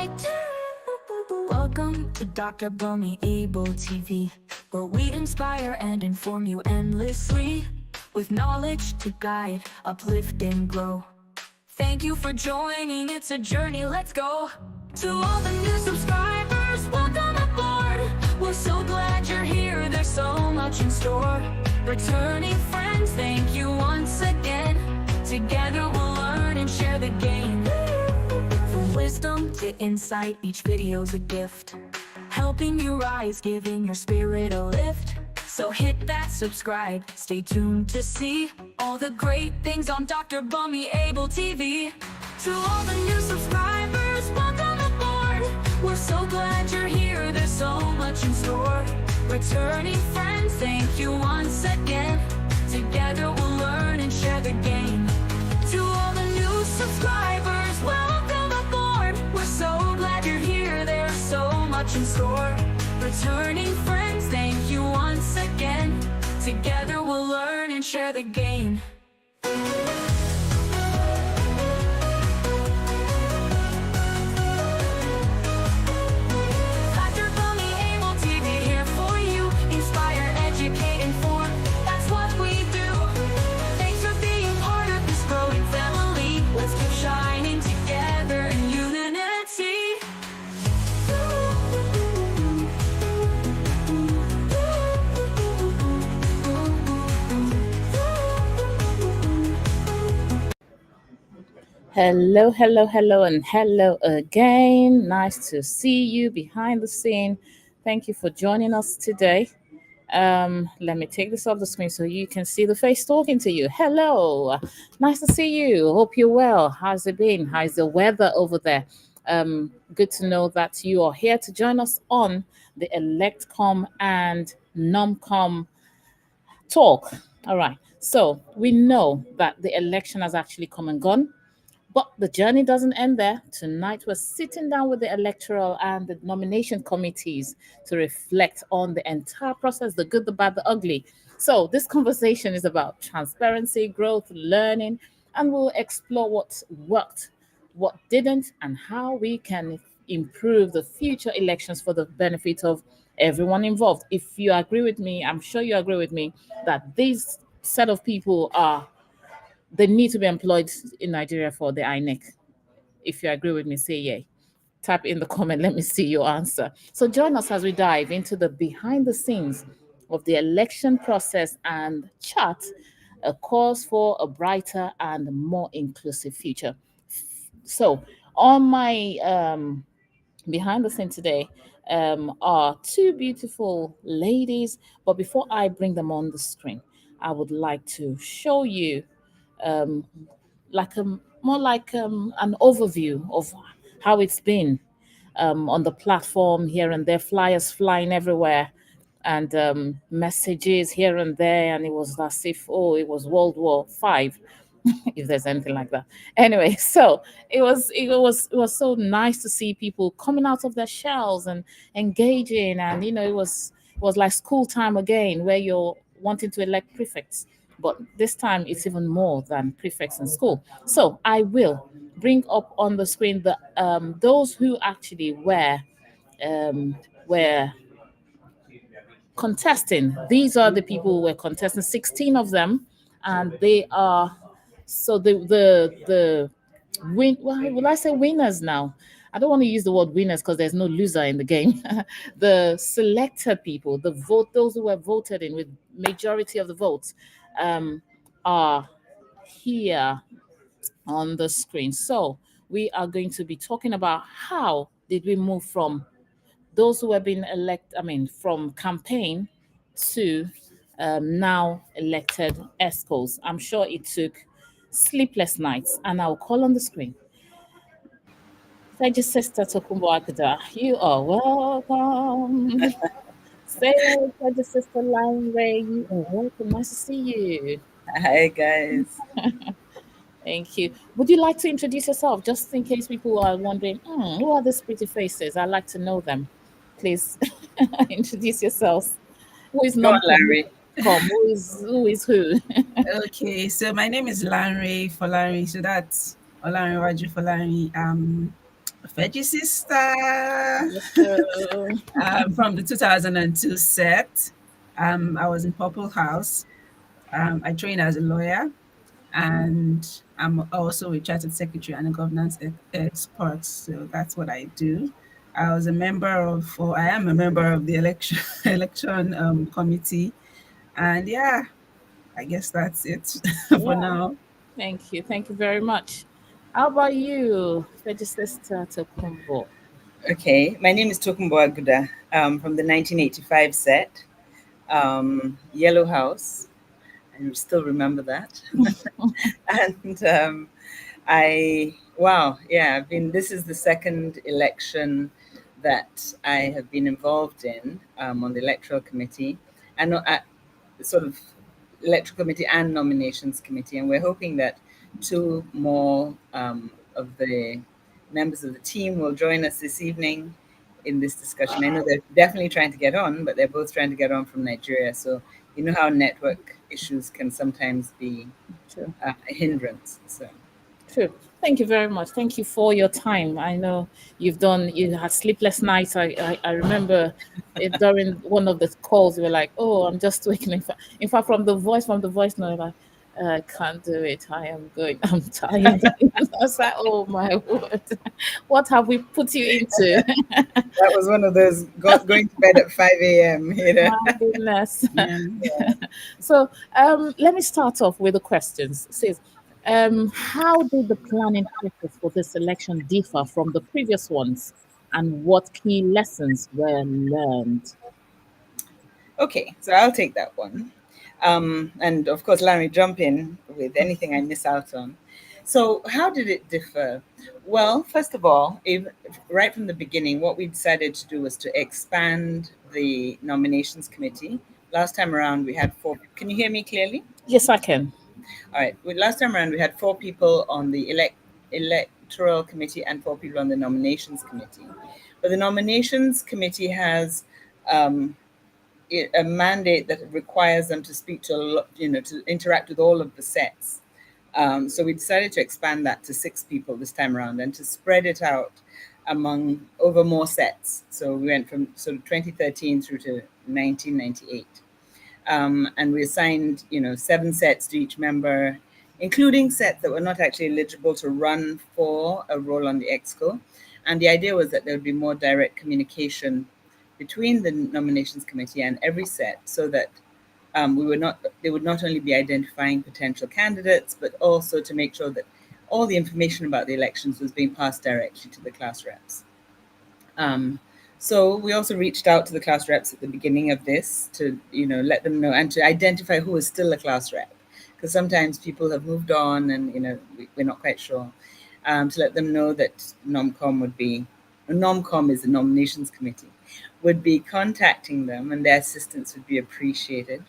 like to. Welcome to Dr. Bunmi Abel TV, where we inspire and inform you endlessly, with knowledge to guide, uplift and grow. Thank you for joining, it's a journey, let's go. To all the new subscribers, welcome aboard. We're so glad you're here, there's so much in store. Returning friends, thank you once again. Together we'll learn and share the game. From wisdom to insight, each video's a gift, helping you rise, giving your spirit a lift. So hit that subscribe, stay tuned to see all the great things on Dr. Bunmi Abel TV. To all the new subscribers, welcome aboard. We're so glad you're here, there's so much in store. Returning friends, thank you once again. Together we'll learn and share the game. To all the new subscribers, welcome aboard. We're so glad you're here, there's so much in store. Returning friends, thank you once again. Together we'll learn and share the game. Dr. Bunmi Abel TV here for you. Inspire, educate, inform. That's what we do. Thanks for being part of this growing family. Let's keep shining together in unity. Hello, hello, hello, and hello again. Nice to see you behind the scene. Thank you for joining us today. Let me take this off the screen so you can see the face talking to you. Hello, nice to see you. Hope you're well. How's it been? How's the weather over there? Good to know that you are here to join us on the Electcomm and Nomcomm talk. All right. So we know that the election has actually come and gone. But the journey doesn't end there. Tonight, we're sitting down with the electoral and the nomination committees to reflect on the entire process, the good, the bad, the ugly. So this conversation is about transparency, growth, learning, and we'll explore what worked, what didn't, and how we can improve the future elections for the benefit of everyone involved. If you agree with me, I'm sure you agree with me that these set of people they need to be employed in Nigeria for the INEC. If you agree with me, say yay. Type in the comment, let me see your answer. So join us as we dive into the behind the scenes of the election process and chart a course for a brighter and more inclusive future. So on my behind the scene today are two beautiful ladies. But before I bring them on the screen, I would like to show you um, like more like an overview of how it's been on the platform here and there, flyers flying everywhere, and messages here and there, and it was as if it was World War V, if there's anything like that. Anyway, so it was so nice to see people coming out of their shells and engaging, and it was like school time again, where you're wanting to elect prefects, but this time it's even more than prefects in school. So I will bring up on the screen the those who actually were contesting. These are the people who were contesting, 16 of them, and they are so the win. Well, will I say winners now? I don't want to use the word winners because there's no loser in the game. The selected people, those who were voted in with majority of the votes, are here on the screen. So we are going to be talking about how did we move from those who have been from campaign to now elected ESCOs. I'm sure it took sleepless nights, and I'll call on the screen. Feggicolla sister Tokumbo Akada, you are welcome. Say hello, Feggicolla sister Line Ray, you are welcome. Nice to see you. Hi guys. Thank you. Would you like to introduce yourself, just in case people are wondering, who are these pretty faces? I'd like to know them. Please introduce yourselves. Who is Go on, Nomcom? Larry. Who is who? Okay, so my name is Lanre Folari. So that's Olanrewaju Folari. Feggy sister. Hello. From the 2002 set. I was in Purple House. I trained as a lawyer, and I'm also a chartered secretary and a governance expert. So that's what I do. I was a member of, or I am a member of the election election committee, and yeah, I guess that's it for Yeah, now. thank you. Thank you very much. How about you, Sister Tokumbo? Okay, my name is Tokumbo Aguda from the 1985 set, Yellow House. I still remember that. And wow, yeah, this is the second election that I have been involved in on the electoral committee, and sort of electoral committee and nominations committee. And we're hoping that two more of the members of the team will join us this evening in this discussion. I know they're definitely trying to get on, but they're both trying to get on from Nigeria. So you know how network issues can sometimes be Sure. a hindrance. So True. Thank you very much. Thank you for your time. I know you had sleepless nights. I remember it during one of the calls, you were like, oh, I'm just waking. In fact, from the voice note, like, I can't do it. I am going. I'm tired. I was like, oh my word. What have we put you into? that was one of those going to bed at 5 a.m. You know. My goodness. Yeah. So let me start off with the questions. It says, how did the planning process for this election differ from the previous ones, and what key lessons were learned? Okay, so I'll take that one. And of course, Larry, jump in with anything I miss out on. So, how did it differ? Well, first of all, right from the beginning, what we decided to do was to expand the nominations committee. Last time around, we had four. Can you hear me clearly? Yes, I can. All right. Last time around, we had four people on the electoral committee and four people on the nominations committee. But the nominations committee has um, a mandate that requires them to speak to a lot, to interact with all of the sets. So we decided to expand that to 6 people this time around and to spread it out among over more sets. So we went from sort of 2013 through to 1998. And we assigned, 7 sets to each member, including sets that were not actually eligible to run for a role on the exco. And the idea was that there would be more direct communication between the nominations committee and every set, so that they would not only be identifying potential candidates, but also to make sure that all the information about the elections was being passed directly to the class reps. Um, so we also reached out to the class reps at the beginning of this to, let them know and to identify who is still a class rep, because sometimes people have moved on and, we're not quite sure. To let them know that NOMCOM is the nominations committee, would be contacting them and their assistance would be appreciated.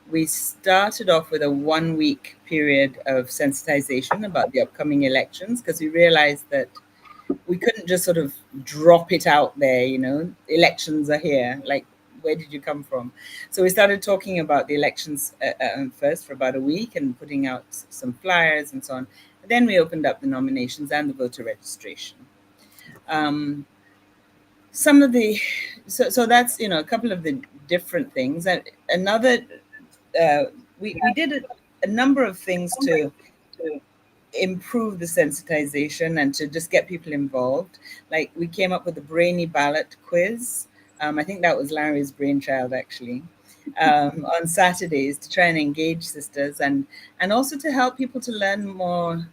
We started off with a 1 week period of sensitization about the upcoming elections, because we realized that we couldn't just sort of drop it out there, elections are here. Like, where did you come from? So we started talking about the elections first for about a week and putting out some flyers and so on. Then we opened up the nominations and the voter registration. Some of the, so that's, a couple of the different things. And another, we did a number of things to improve the sensitization and to just get people involved. Like, we came up with a brainy ballot quiz. I think that was Larry's brainchild, actually, on Saturdays, to try and engage sisters and also to help people to learn more,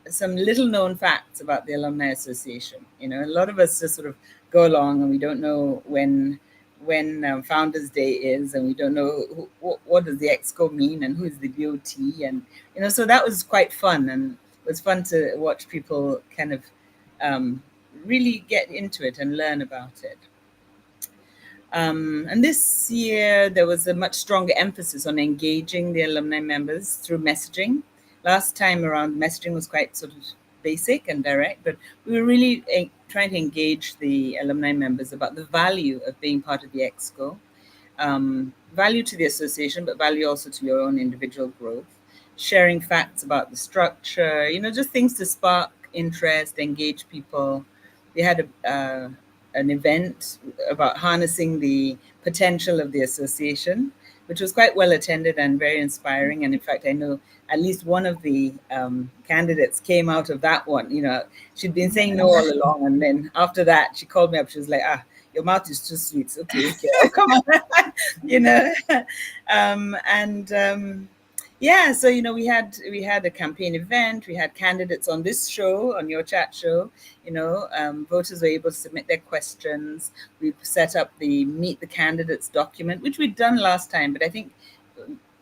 some little known facts about the Alumni Association. A lot of us just sort of go along and we don't know when Founders Day is, and we don't know what does the Exco mean and who is the BOT, and so that was quite fun, and it was fun to watch people kind of really get into it and learn about it. And this year, there was a much stronger emphasis on engaging the alumni members through messaging. Last time around, messaging was quite sort of basic and direct, but we were really trying to engage the alumni members about the value of being part of the Exco, value to the association, but value also to your own individual growth, sharing facts about the structure, just things to spark interest, engage people, we had an event about harnessing the potential of the association, which was quite well attended and very inspiring. And in fact, I know at least one of the candidates came out of that one. You know, she'd been saying no all along, and then after that, she called me up. She was like, "Ah, your mouth is too sweet. Okay, okay, oh, come on," you know. And yeah, so we had a campaign event. We had candidates on this show, on your chat show. Voters were able to submit their questions. We set up the Meet the Candidates document, which we'd done last time, but I think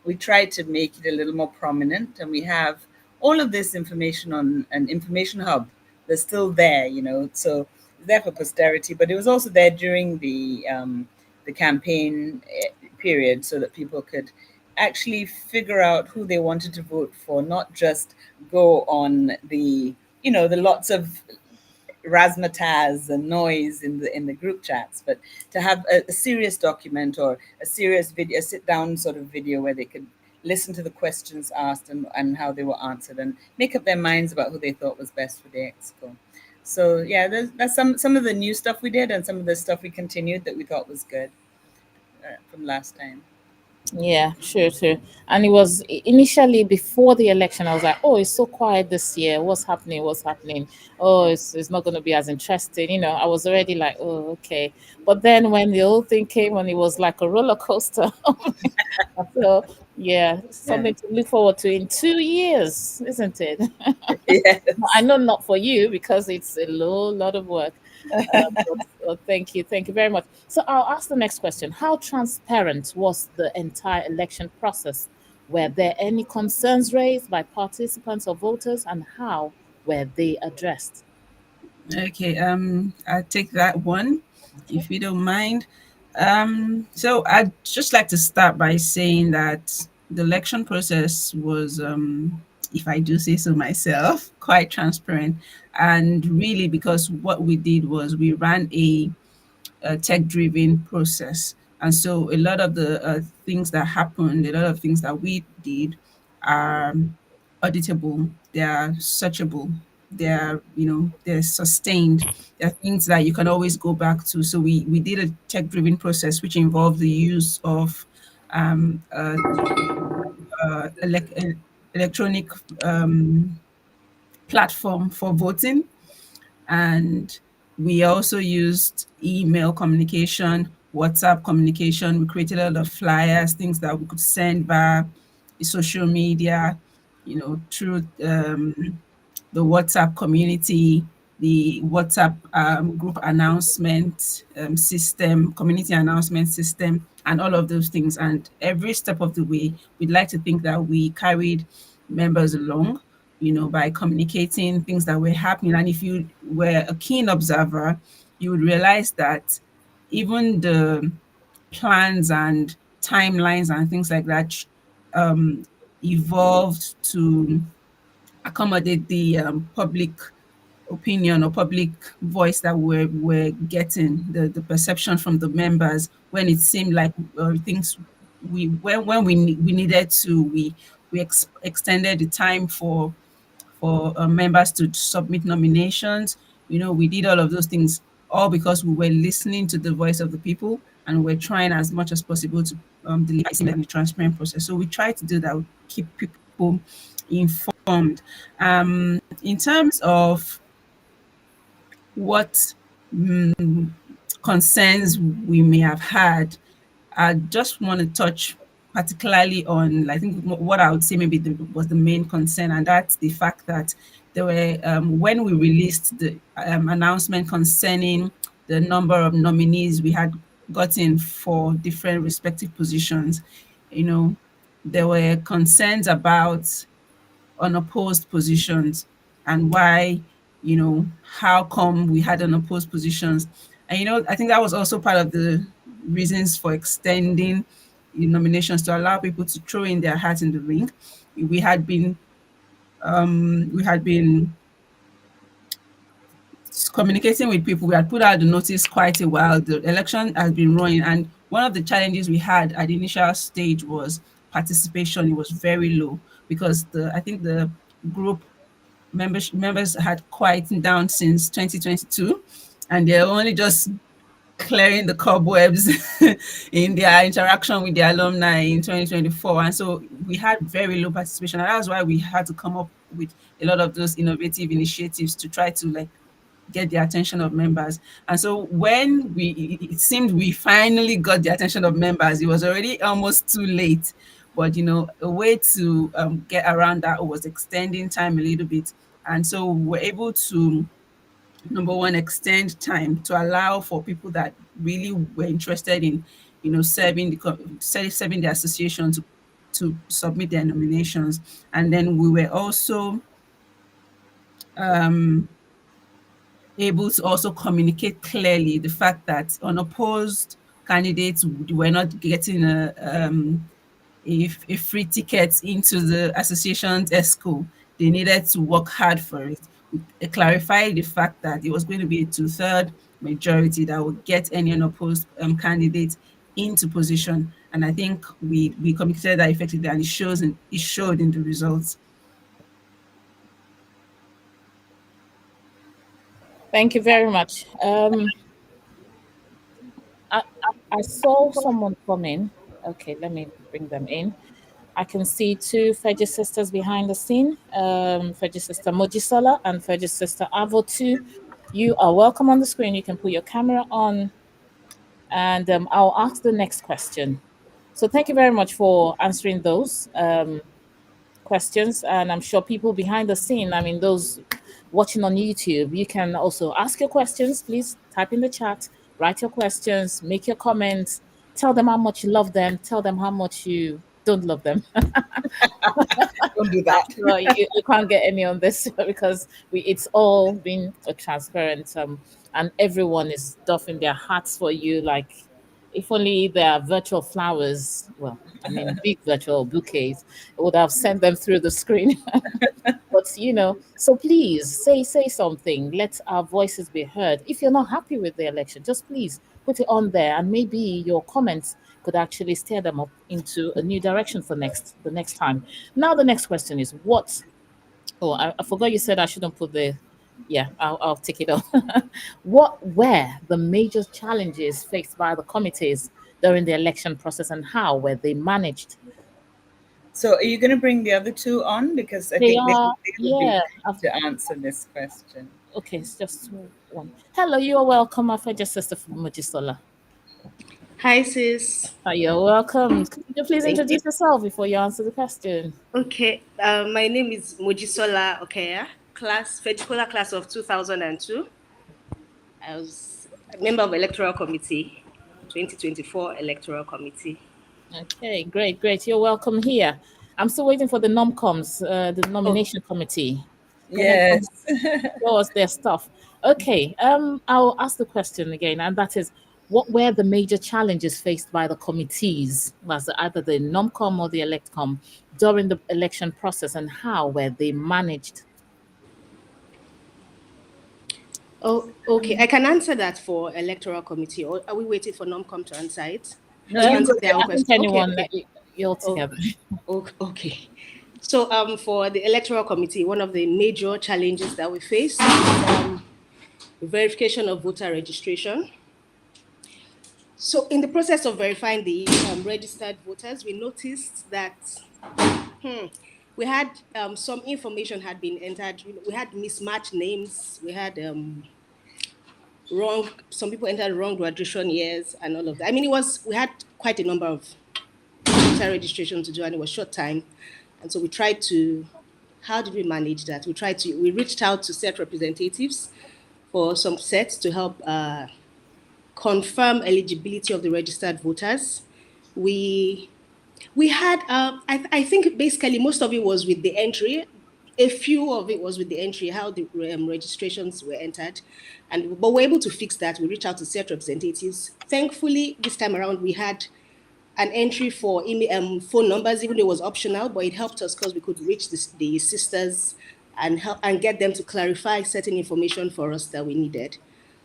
we tried to make it a little more prominent. And we have all of this information on an information hub. They're still there, so it's there for posterity. But it was also there during the campaign period, so that people could actually figure out who they wanted to vote for, not just go on the lots of razzmatazz and noise in the group chats, but to have a serious document or a serious video, a sit down sort of video where they could listen to the questions asked and how they were answered and make up their minds about who they thought was best for the exco. So yeah, that's some of the new stuff we did, and some of the stuff we continued that we thought was good from last time. Yeah, sure, sure. And it was initially before the election, I was like, oh, it's so quiet this year. What's happening? What's happening? Oh, it's not going to be as interesting. I was already like, oh, okay. But then when the whole thing came and it was like a roller coaster. So, yeah, Yeah. something to look forward to in 2 years, isn't it? Yes. I know not for you because it's a lot of work. But thank you. Thank you very much. So I'll ask the next question. How transparent was the entire election process? Were there any concerns raised by participants or voters, and how were they addressed? Okay, I'll take that one if you don't mind. So I'd just like to start by saying that the election process was, if I do say so myself, quite transparent. And really, because what we did was we ran a tech-driven process. And so a lot of the things that happened, a lot of things that we did are auditable, they are searchable, they're sustained. They're things that you can always go back to. So we did a tech-driven process, which involved the use of um, uh, electronic platform for voting, and we also used email communication, WhatsApp communication. We created a lot of flyers, things that we could send via the social media, through the WhatsApp community, the WhatsApp group announcement system, community announcement system, and all of those things. And every step of the way, we'd like to think that we carried members along, by communicating things that were happening. And if you were a keen observer, you would realize that even the plans and timelines and things like that um, evolved to accommodate the public opinion or public voice that we're getting, the perception from the members when it seemed like things when we needed to, we extended the time for members to submit nominations. We did all of those things all because we were listening to the voice of the people, and we're trying as much as possible to deliver a seamless and transparent process. So we try to do that, keep people informed. In terms of what concerns we may have had, I just want to touch particularly on, I think, what I would say maybe was the main concern, and that's the fact that there were, when we released the announcement concerning the number of nominees we had gotten for different respective positions, there were concerns about unopposed positions and why, how come we had unopposed positions. And, I think that was also part of the reasons for extending the nominations to allow people to throw in their hat in the ring. We had been communicating with people. We had put out the notice quite a while. The election has been running, and one of the challenges we had at the initial stage was participation. It was very low because I think the group members had quieted down since 2022, and they're only just clearing the cobwebs in their interaction with the alumni in 2024. And so we had very low participation. And that's why we had to come up with a lot of those innovative initiatives to try to like get the attention of members. And so when it seemed we finally got the attention of members, it was already almost too late. But a way to get around that was extending time a little bit. And so we were able to, number one, extend time to allow for people that really were interested in serving serving the association to submit their nominations. And then we were also able to also communicate clearly the fact that unopposed candidates were not getting a free ticket into the association's ESCO. They needed to work hard for it. We clarified the fact that it was going to be a two-third majority that would get any unopposed candidate into position. And I think we communicated that effectively, and it showed in the results. Thank you very much. I saw someone come in. Okay, let me bring them in. I can see two Feggi sisters behind the scene, Feggi sister Mojisola and Feggi sister Avo2. You are welcome on the screen. You can put your camera on, and I'll ask the next question. So thank you very much for answering those questions. And I'm sure people behind the scene, I mean, those watching on YouTube, you can also ask your questions. Please type in the chat, write your questions, make your comments, tell them how much you love them, tell them how much you don't love them. Don't do that. Well, you can't get any on this because it's all been transparent, and everyone is doffing their hats for you. Like, if only there are virtual flowers, well, I mean, big virtual bouquets, I would have sent them through the screen. But so please say something. Let our voices be heard. If you're not happy with the election, just please put it on there, and maybe your comments could actually steer them up into a new direction for the next time. Now the next question is what? Oh, I forgot you said I shouldn't put the. Yeah, I'll take it off. What were the major challenges faced by the committees during the election process, and how were they managed? So are you going to bring the other two on? Because I They think are, they yeah. would be to answer this question. Okay, it's just one. Hello, you are welcome, my Feggi sister from Mojisola. Hi, sis. You're welcome. Could you please Thank introduce yourself before you answer the question? Okay, my name is Mojisola Okeya, Feggicolla class of 2002. I was a member of Electoral Committee, 2024 Electoral Committee. Okay, great. You're welcome here. I'm still waiting for the NOMCOMs, the nomination committee. Yes. Show us their stuff. Okay, I'll ask the question again, and that is, what were the major challenges faced by the committees, either the NOMCOM or the Electcomm, during the election process, and how were they managed? Oh, okay. I can answer that for Electoral Committee, or are we waiting for NOMCOM to answer it? No, you answer go their own I think question. anyone, Okay. you're together. Okay. So for the Electoral Committee, one of the major challenges that we faced is verification of voter registration. So in the process of verifying the registered voters, we noticed that we had some information had been entered. We had mismatched names. We had some people entered wrong registration years and all of that. I mean, we had quite a number of voter registration to do, and it was short time. And so we tried to, how did we manage that? We reached out to set representatives for some sets to help confirm eligibility of the registered voters. We had, I think basically most of it was with the entry. A few of it was with the entry, how the registrations were entered. But we're able to fix that. We reached out to set representatives. Thankfully, this time around, we had an entry for phone numbers, even though it was optional, but it helped us because we could reach the sisters and get them to clarify certain information for us that we needed.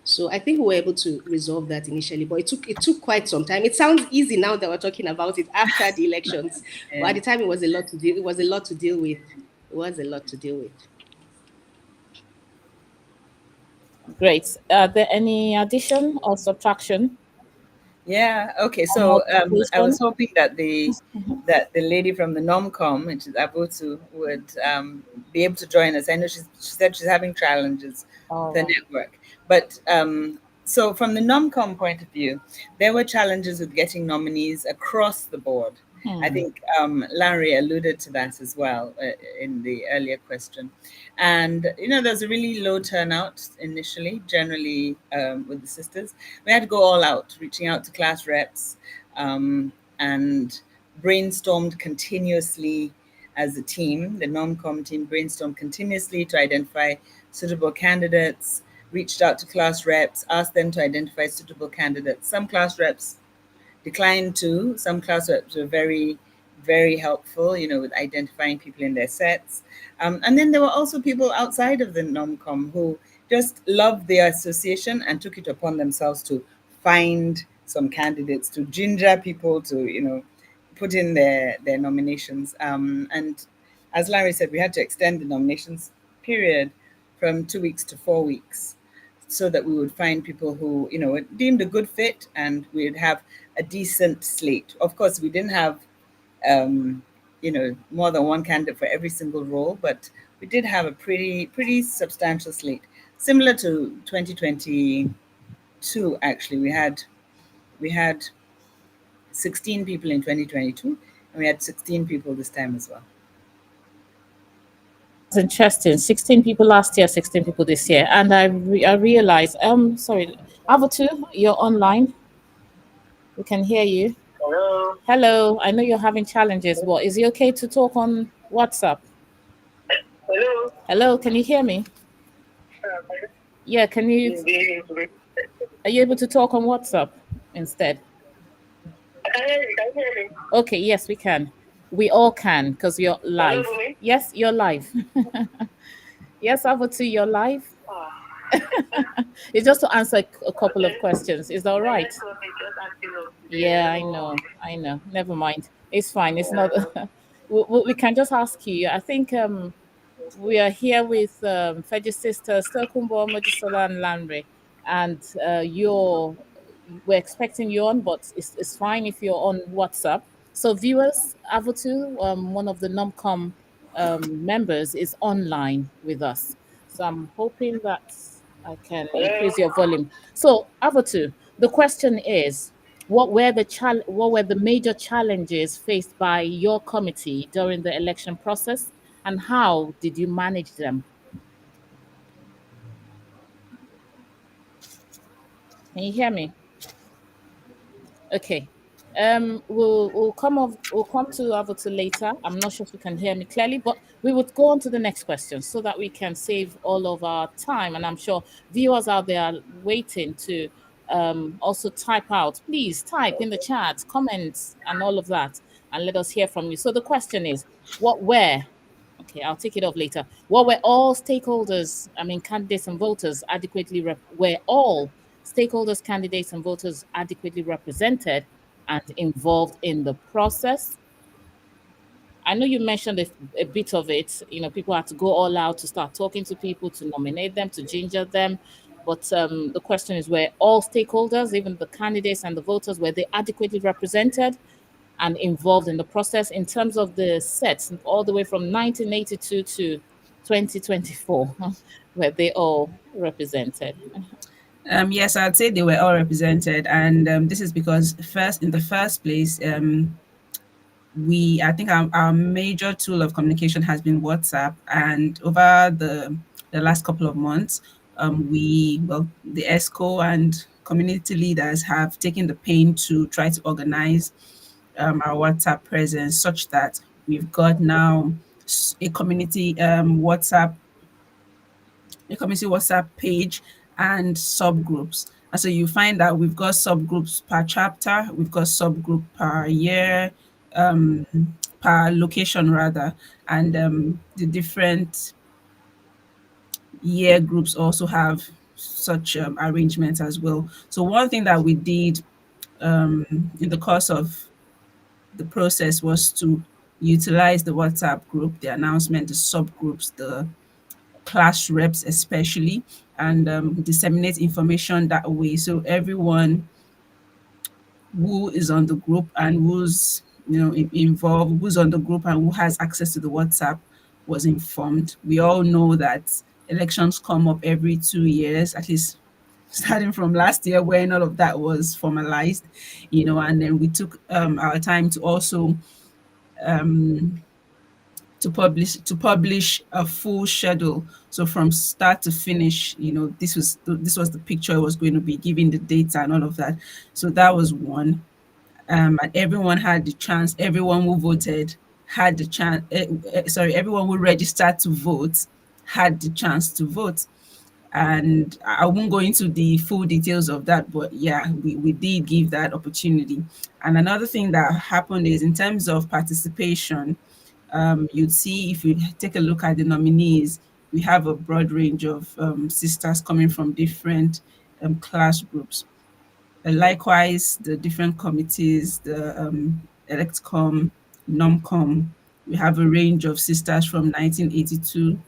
So I think we were able to resolve that initially, but it took quite some time. It sounds easy now that we're talking about it after the elections, but at the time it was a lot to deal. It was a lot to deal with. Great. Are there any addition or subtraction Yeah. Okay. or So I was multiplication? hoping that the lady from the Nomcom, which is Abutu, would be able to join us. I know she said she's having challenges with All her right. network, but so from the Nomcom point of view, there were challenges with getting nominees across the board. I Hmm. think Larry alluded to that as well in the earlier question. And, there's a really low turnout initially, generally with the sisters. We had to go all out, reaching out to class reps and brainstormed continuously as a team. The NOMCOM team brainstormed continuously to identify suitable candidates, reached out to class reps, asked them to identify suitable candidates. Some class reps declined to. Some class reps were very, very helpful, with identifying people in their sets. And then there were also people outside of the NOMCOM who just loved the association and took it upon themselves to find some candidates, to ginger people to, put in their nominations. And as Larry said, we had to extend the nominations period from 2 weeks to 4 weeks so that we would find people who, were deemed a good fit and we'd have a decent slate. Of course, we didn't have, more than one candidate for every single role, but we did have a pretty substantial slate. Similar to 2022, actually, we had 16 people in 2022, and we had 16 people this time as well. It's interesting. 16 people last year, 16 people this year. And I realized, sorry, Avatu, you're online. We can hear you. Hello. Hello. I know you're having challenges. What is it okay to talk on WhatsApp? Hello. Hello, can you hear me? Yeah, can you are you able to talk on WhatsApp instead? Can you hear me? Can you hear me? Okay, yes, we can. We all can because you're Hello, live. Bumi. Yes, you're live. Yes, Avatu, you're live. It's just to answer a couple of Okay. questions. Is that all My right? network is just acting up today. I Yeah, don't I know know. why. I know. Never mind. It's fine. It's not. Yeah. We can just ask you. I think we are here with Feggi sisters, Tokumbo, Mojisola, and Lanre, and we're expecting you on, but it's fine if you're on WhatsApp. So viewers, Avotu, one of the NomCom members, is online with us. So I'm hoping that I can Hello. increase your volume. So Avotu, the question is, what were the major challenges faced by your committee during the election process, and how did you manage them? Can you hear me? Okay. We'll come to Avatar later. I'm not sure if you can hear me clearly, but we would go on to the next question so that we can save all of our time. And I'm sure viewers out there are waiting to also type out. Please type in the chat, comments, and all of that, and let us hear from you. So the question is, what were Okay, I'll take it off later. What were all stakeholders, I mean, candidates and voters were all stakeholders, candidates, and voters adequately represented and involved in the process? I know you mentioned a bit of it. People had to go all out to start talking to people, to nominate them, to ginger them. But the question is, were all stakeholders, even the candidates and the voters, were they adequately represented and involved in the process in terms of the sets all the way from 1982 to 2024, where they all represented? Yes, I'd say they were all represented, and this is because first, in the first place, I think our major tool of communication has been WhatsApp, and over the last couple of months, the ESCO and community leaders have taken the pain to try to organize our WhatsApp presence such that we've got now a community WhatsApp page and subgroups. And so you find that we've got subgroups per chapter, we've got subgroup per year, um, per location rather, and the different year groups also have such arrangements as well. So one thing that we did in the course of the process was to utilize the WhatsApp group, the announcement, the subgroups, the class reps especially, and disseminate information that way. So everyone who is on the group and who's involved, who's on the group and who has access to the WhatsApp was informed. We all know that elections come up every 2 years, at least starting from last year when all of that was formalized, and then we took our time to also to publish a full schedule. So from start to finish, this was the picture it was going to be, giving the data and all of that. So that was one. And everyone had the chance. Everyone who voted had the chance. Sorry, everyone who registered to vote had the chance to vote. And I won't go into the full details of that, but yeah, we did give that opportunity. And another thing that happened is, in terms of participation, you'd see, if you take a look at the nominees, we have a broad range of sisters coming from different class groups. Likewise, the different committees, the Electcomm, Nomcomm, we have a range of sisters from 1982,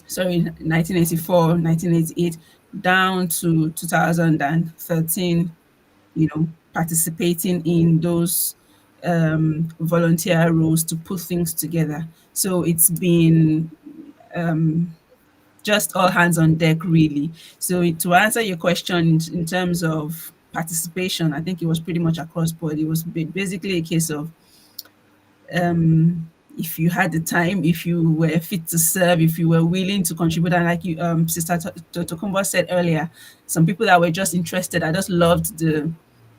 sorry, 1984, 1988, down to 2013, participating in those volunteer roles to put things together. So it's been just all hands on deck, really. So to answer your question in terms of participation, I think it was pretty much across board. It was basically a case of if you had the time, if you were fit to serve, if you were willing to contribute, and like you, Sister Tokumbo said earlier, some people that were just interested, I just loved the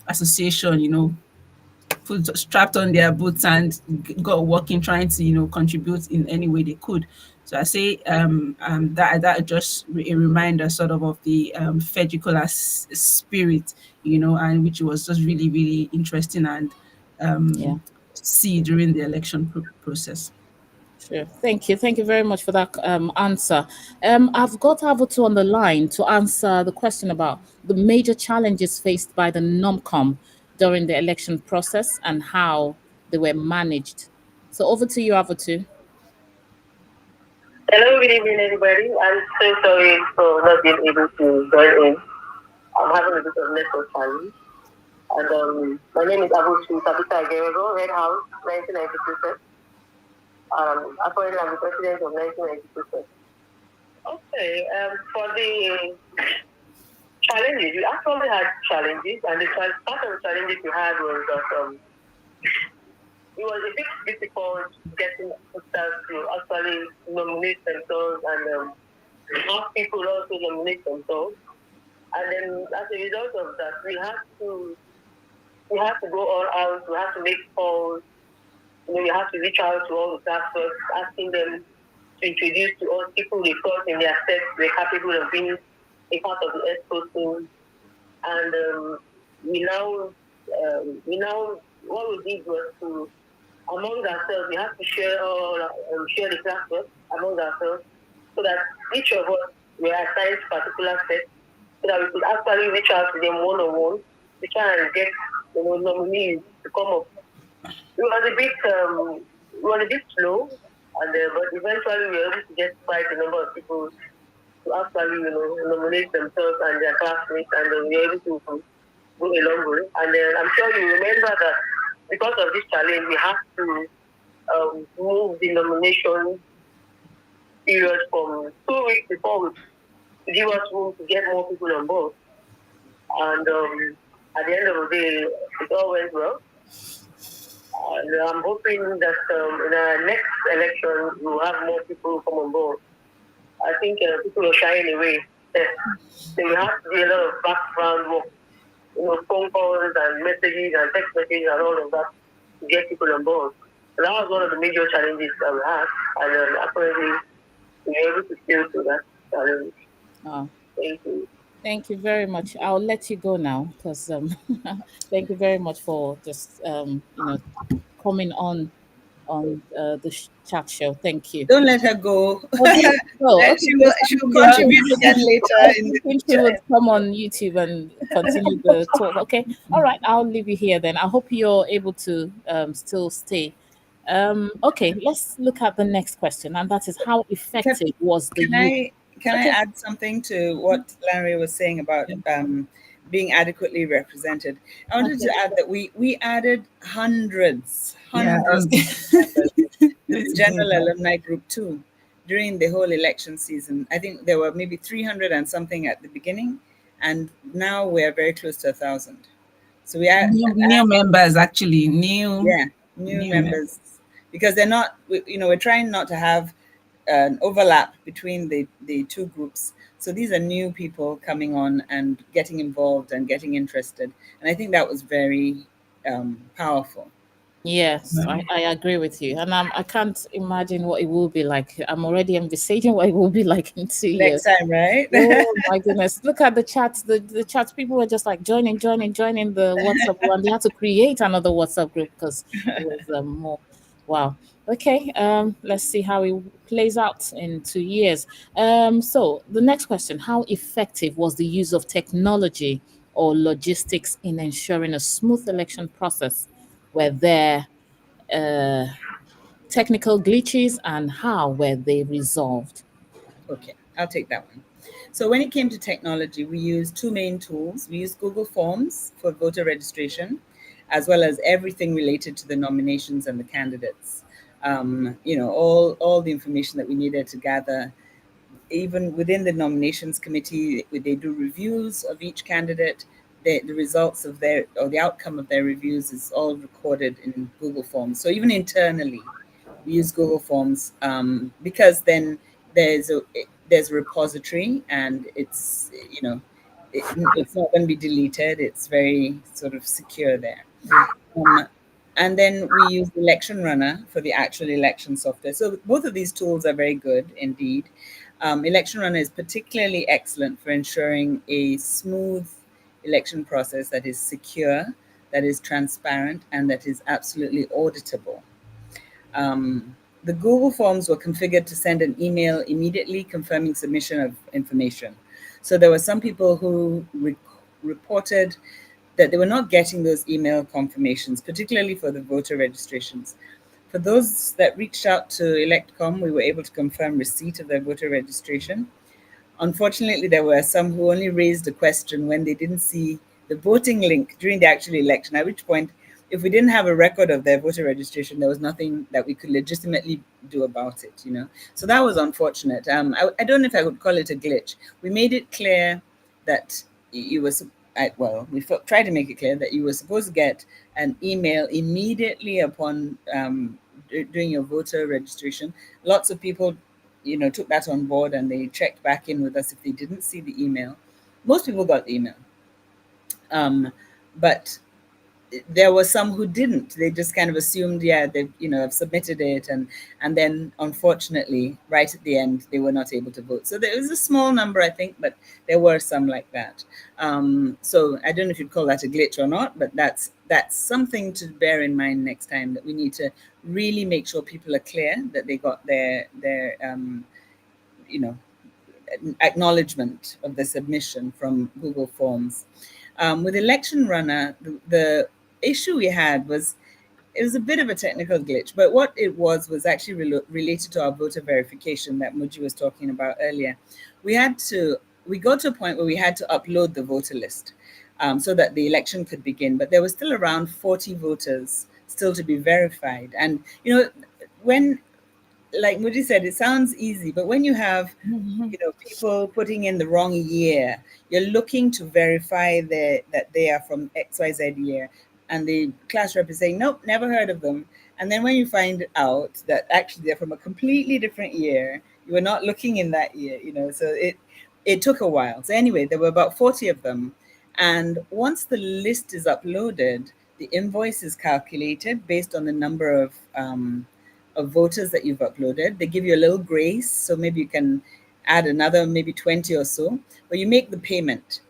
association, strapped on their boots and got working, trying to contribute in any way they could. So I say that just a reminder sort of the Feggicolla spirit, and which was just really really interesting and Yeah. see during the election process. Sure. Thank you. Thank you very much for that answer. I've got Avotu on the line to answer the question about the major challenges faced by the NOMCOM during the election process and how they were managed. So over to you, Avotu. Hello, good evening, everybody. I'm so sorry for not being able to join in. I'm having a bit of network challenge. And my name is Abushi Kapita Gerego, Red House, 1992. Apparently, I'm the president of 1992. Okay, for the challenges, we actually had challenges, and part of the challenges we had was that it was a bit difficult getting sisters to actually nominate themselves and have people also nominate themselves. And then as a result of that, we have to go all out, we have to make calls, we have to reach out to all the pastors, asking them to introduce to us people they thought in their steps were capable of being a part of the ESCO team. And we now, what we did was to, among ourselves, we have to share share the classwork among ourselves, so that each of us were assigned particular steps, so that we could actually reach out to them one-on-one to try and get nominees to come up. It was a bit slow, and but eventually we were able to get quite a number of people to actually nominate themselves and their classmates, and we were able to go a long way. And I'm sure you remember that because of this challenge, we have to move the nomination period from 2 weeks before to give us room to get more people on board. And at the end of the day, it all went well. And I'm hoping that in our next election, we'll have more people come on board. I think people are shying away. So we have to do a lot of background work, phone calls and messages and text messages and all of that to get people on board. So that was one of the major challenges that we had, and apparently we were able to still do that challenge. Oh. Thank you. Thank you very much. I'll let you go now because thank you very much for just coming on chat show. Thank you. Don't let her go. Okay. Oh, She will contribute again later. I think she would come on YouTube and continue the talk. Okay. All right. I'll leave you here then. I hope you're able to still stay. Okay. Let's look at the next question, and that is how effective was the youth? can I Okay. add something to what Larry was saying about being adequately represented? I wanted to Okay. add that we added hundreds Yeah, I of was members to going the to say general that. alumni group too during the whole election season. I think there were maybe 300 and something at the beginning, and now we're very close to 1,000. So we are, New members, actually, new yeah, new new members. members, because they're not, we're trying not to have an overlap between the two groups. So these are new people coming on and getting involved and getting interested. And I think that was very powerful. Yes, I agree with you. And I can't imagine what it will be like. I'm already envisaging what it will be like in 2 years. Next time, right? Oh my goodness. Look at the chats. The chats, people were just like joining the WhatsApp group, and they had to create another WhatsApp group because it was more. Wow. Okay. Let's see how it plays out in 2 years. So the next question: how effective was the use of technology or logistics in ensuring a smooth election process? Were there technical glitches, and how were they resolved? Okay, I'll take that one. So when it came to technology, we used two main tools. We used Google Forms for voter registration, as well as everything related to the nominations and the candidates. All the information that we needed to gather. Even within the nominations committee, they do reviews of each candidate. The results of their, or the outcome of their reviews, is all recorded in Google Forms. So even internally, we use Google Forms because then there's a repository, and it's not going to be deleted. It's very sort of secure there. Um, and then we use Election Runner for the actual election software. So both of these tools are very good indeed. Election Runner is particularly excellent for ensuring a smooth election process that is secure, that is transparent, and that is absolutely auditable. The Google Forms were configured to send an email immediately confirming submission of information. So there were some people who reported that they were not getting those email confirmations, particularly for the voter registrations. For those that reached out to Electcomm, we were able to confirm receipt of their voter registration. Unfortunately, there were some who only raised a question when they didn't see the voting link during the actual election, at which point, if we didn't have a record of their voter registration, there was nothing that we could legitimately do about it. So that was unfortunate. I don't know if I would call it a glitch. We made it clear that you were, we tried to make it clear that you were supposed to get an email immediately upon doing your voter registration. Lots of people took that on board, and they checked back in with us if they didn't see the email. Most people got the email, but there were some who didn't. They just kind of assumed, yeah, they have submitted it, and then unfortunately, right at the end, they were not able to vote. So there was a small number, I think, but there were some like that. So I don't know if you'd call that a glitch or not, but that's something to bear in mind next time, that we need to really make sure people are clear that they got their you know acknowledgement of the submission from Google Forms. With Election Runner, the issue we had was, it was a bit of a technical glitch, but what it was actually related to our voter verification that Muji was talking about earlier. We got to a point where we had to upload the voter list so that the election could begin, but there was still around 40 voters still to be verified. And when, like Muji said, it sounds easy, but when you have people putting in the wrong year, you're looking to verify that they are from XYZ year, and the class rep is saying, nope, never heard of them. And then when you find out that actually they're from a completely different year, you were not looking in that year, so it took a while. So anyway, there were about 40 of them. And once the list is uploaded, the invoice is calculated based on the number of voters that you've uploaded. They give you a little grace, so maybe you can add another maybe 20 or so, but you make the payment.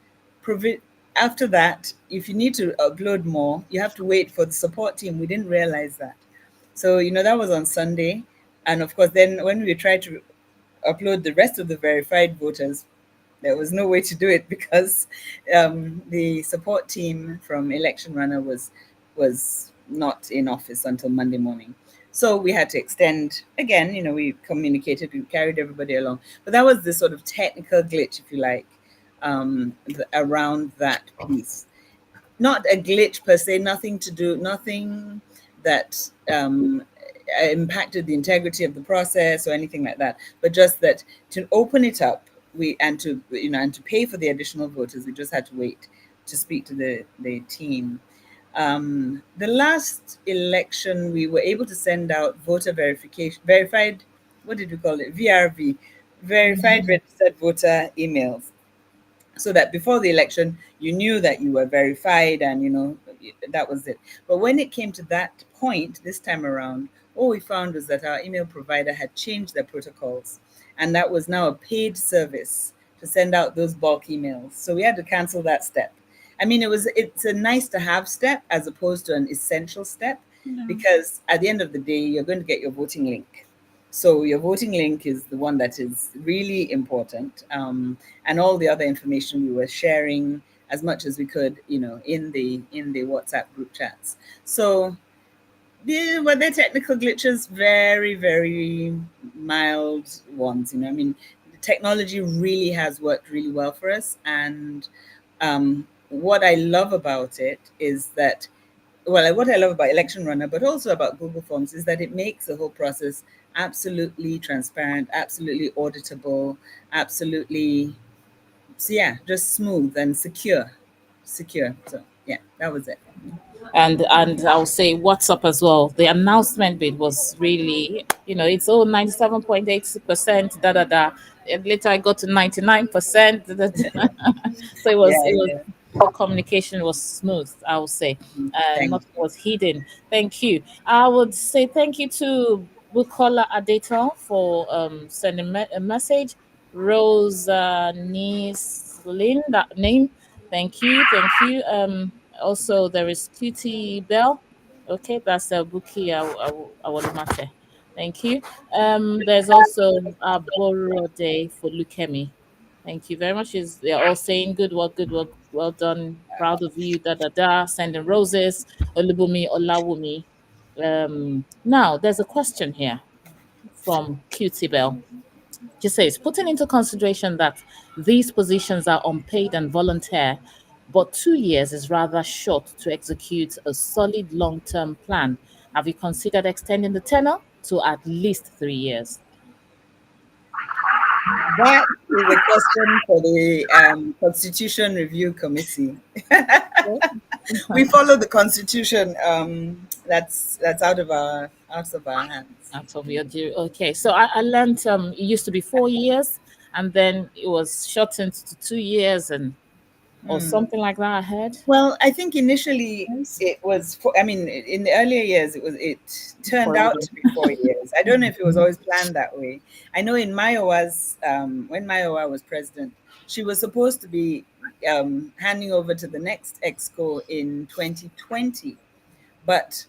After that, if you need to upload more, you have to wait for the support team. We didn't realize that. So, that was on Sunday. And of course, then when we tried to upload the rest of the verified voters, there was no way to do it because the support team from Election Runner was not in office until Monday morning. So we had to extend again. We communicated, we carried everybody along. But that was the sort of technical glitch, if you like, around that piece. Not a glitch per se, nothing that impacted the integrity of the process or anything like that, but just that to open it up, and to pay for the additional voters, we just had to wait to speak to the team. The last election, we were able to send out voter verified, what did we call it? VRV, verified registered voter emails, so that before the election you knew that you were verified, and that was it. But when it came to that point this time around, all we found was that our email provider had changed their protocols, and that was now a paid service to send out those bulk emails, so we had to cancel that step. I mean, it's a nice to have step as opposed to an essential step, because at the end of the day you're going to get your voting link. So your voting link is the one that is really important, and all the other information we were sharing as much as we could, in the WhatsApp group chats. So were there technical glitches? Very, very mild ones. I mean, the technology really has worked really well for us, and what I love about it is that, well, what I love about Election Runner, but also about Google Forms, is that it makes the whole process absolutely transparent, absolutely auditable, absolutely, so yeah, just smooth and secure. So yeah, that was it. And I'll say WhatsApp as well. The announcement bit was really, it's all 97.8%, da da da. And later I got to 99%. Da, da, da. So Yeah, it was yeah. the communication was smooth, I would say. Thank Nothing was hidden. Thank you. I would say thank you to Bukola Adeta for sending a message. Rose Nislin, that name. Thank you. Thank you. Also, there is QT Bell. Okay, that's Buki Awolumate. Thank you. There's also Aborode for Lukemi. Thank you very much. They're all saying good work, well done, proud of you, da da da, sending roses, Olubumi, Olawumi. Now there's a question here from QT Bell. She says, putting into consideration that these positions are unpaid and volunteer, but 2 years is rather short to execute a solid long term plan. Have you considered extending the tenure to at least 3 years? That is a question for the Constitution Review Committee. We follow the Constitution. That's out of our hands. Out of your due. Okay, so I learned it used to be 4 years, and then it was shortened to 2 years, and or something like that. I heard. Well, I think initially it was. I mean, in the earlier years, it turned out Forever. to be 4 years. I don't know if it was always planned that way. I know in Mayowa's when Mayowa was president, she was supposed to be handing over to the next exco in 2020, but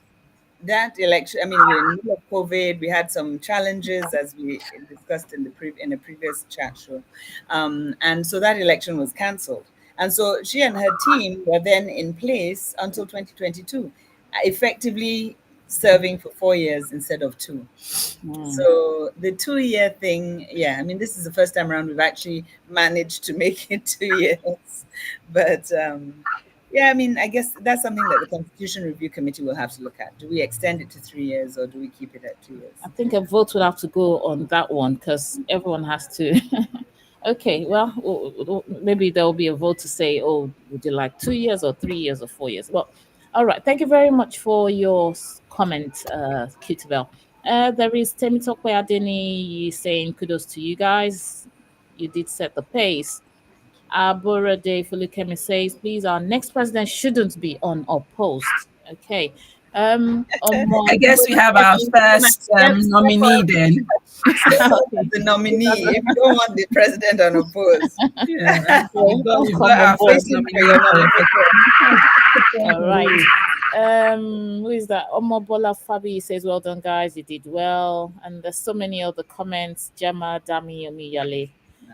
that election, I mean, we were in the middle of COVID. We had some challenges, as we discussed in a previous chat show, and so that election was cancelled. And so she and her team were then in place until 2022, effectively serving for 4 years instead of two. So the 2 year thing, yeah, I mean, this is the first time around we've actually managed to make it 2 years, but. Yeah, I mean, I guess that's something that the Constitution Review Committee will have to look at. Do we extend it to 3 years, or do we keep it at 2 years? I think a vote would have to go on that one because everyone has to. Okay, well, maybe there will be a vote to say, oh, would you like 2 years or 3 years or 4 years? Well, all right. Thank you very much for your comment, Cutabel. There is Temitope Adeni saying kudos to you guys. You did set the pace. Aborade Fulukemi says, please, our next president shouldn't be unopposed. Okay. I guess we have our first nominee then. The nominee, if you don't want the president unopposed. Yeah, we've got Come our on board. first nominee. All right. Who is that? Omobola Fabi says, well done, guys. You did well. And there's so many other comments. Gemma Dami Omiyale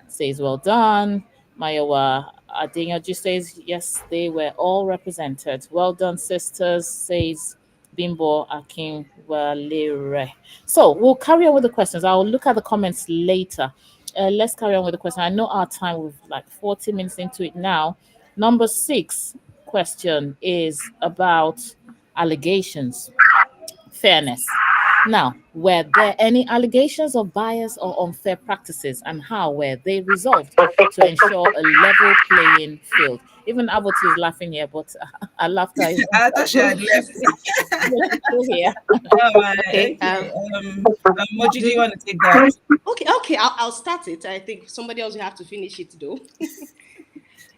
says, well done. Mayowa Adenyoju says, yes, they were all represented. Well done, sisters, says Bimbo Akinwalere. So we'll carry on with the questions. I'll look at the comments later. Let's carry on with the question. I know our time, we've like 40 minutes into it now. Number 6 question is about allegations, fairness. Now, were there any allegations of bias or unfair practices, and how were they resolved to ensure a level playing field? Even Abbott is laughing here, but our laughter is I thought she had left. still here. All right. Okay. Okay. Moji, do you want to take that? Okay. I'll start it. I think somebody else will have to finish it though.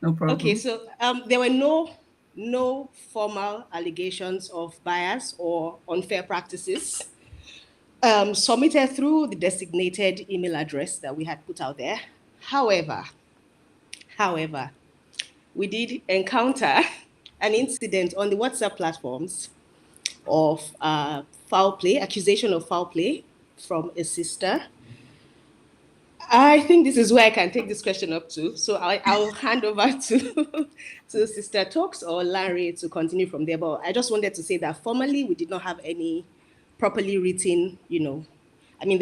No problem. Okay, so there were no formal allegations of bias or unfair practices submitted through the designated email address that we had put out there. However, we did encounter an incident on the WhatsApp platforms of foul play, accusation of foul play from a sister. I think this is where I can take this question up to. So I'll hand over to Sister Talks or Larry to continue from there. But I just wanted to say that formally we did not have any properly written, I mean,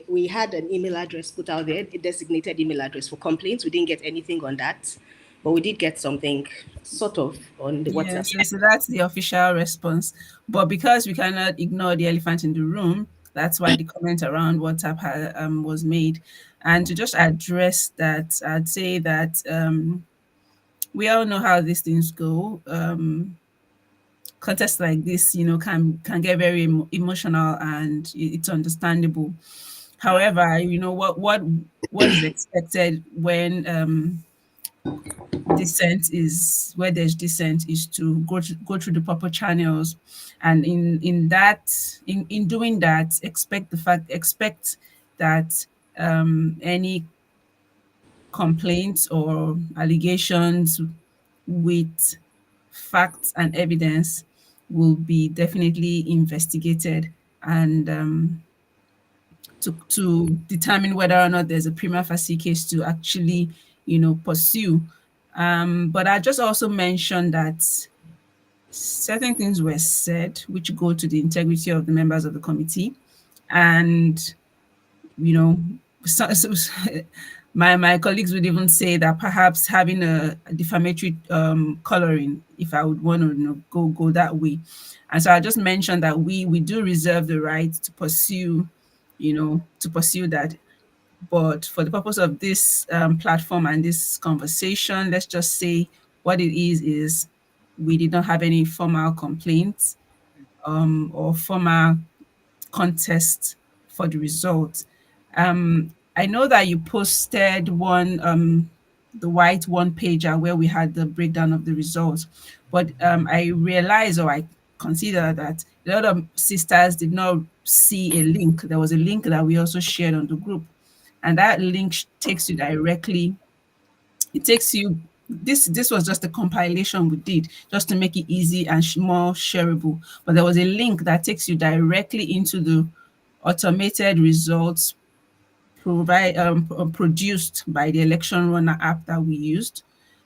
we had an email address put out there, a designated email address for complaints. We didn't get anything on that, but we did get something sort of on the WhatsApp. Yes, so that's the official response. But because we cannot ignore the elephant in the room, that's why the comment around WhatsApp was made. And to just address that, I'd say that we all know how these things go. Contests like this, can get very emotional, and it's understandable. However, what is expected when where there's dissent is to go through the proper channels, and in doing that, expect that any complaints or allegations with facts and evidence will be definitely investigated, and to determine whether or not there's a prima facie case to actually pursue. But I just also mentioned that certain things were said which go to the integrity of the members of the committee, and my colleagues would even say that perhaps having a defamatory coloring, if I would want to go that way. And so I just mentioned that we do reserve the right to pursue that. But for the purpose of this platform and this conversation, let's just say what it is we did not have any formal complaints or formal contest for the results. I know that you posted the white one pager where we had the breakdown of the results, but I realized, or I consider, that a lot of sisters did not see a link. There was a link that we also shared on the group, and that link takes you directly. It takes you. This was just a compilation we did just to make it easy and more shareable. But there was a link that takes you directly into the automated results produced by the election runner app that we used,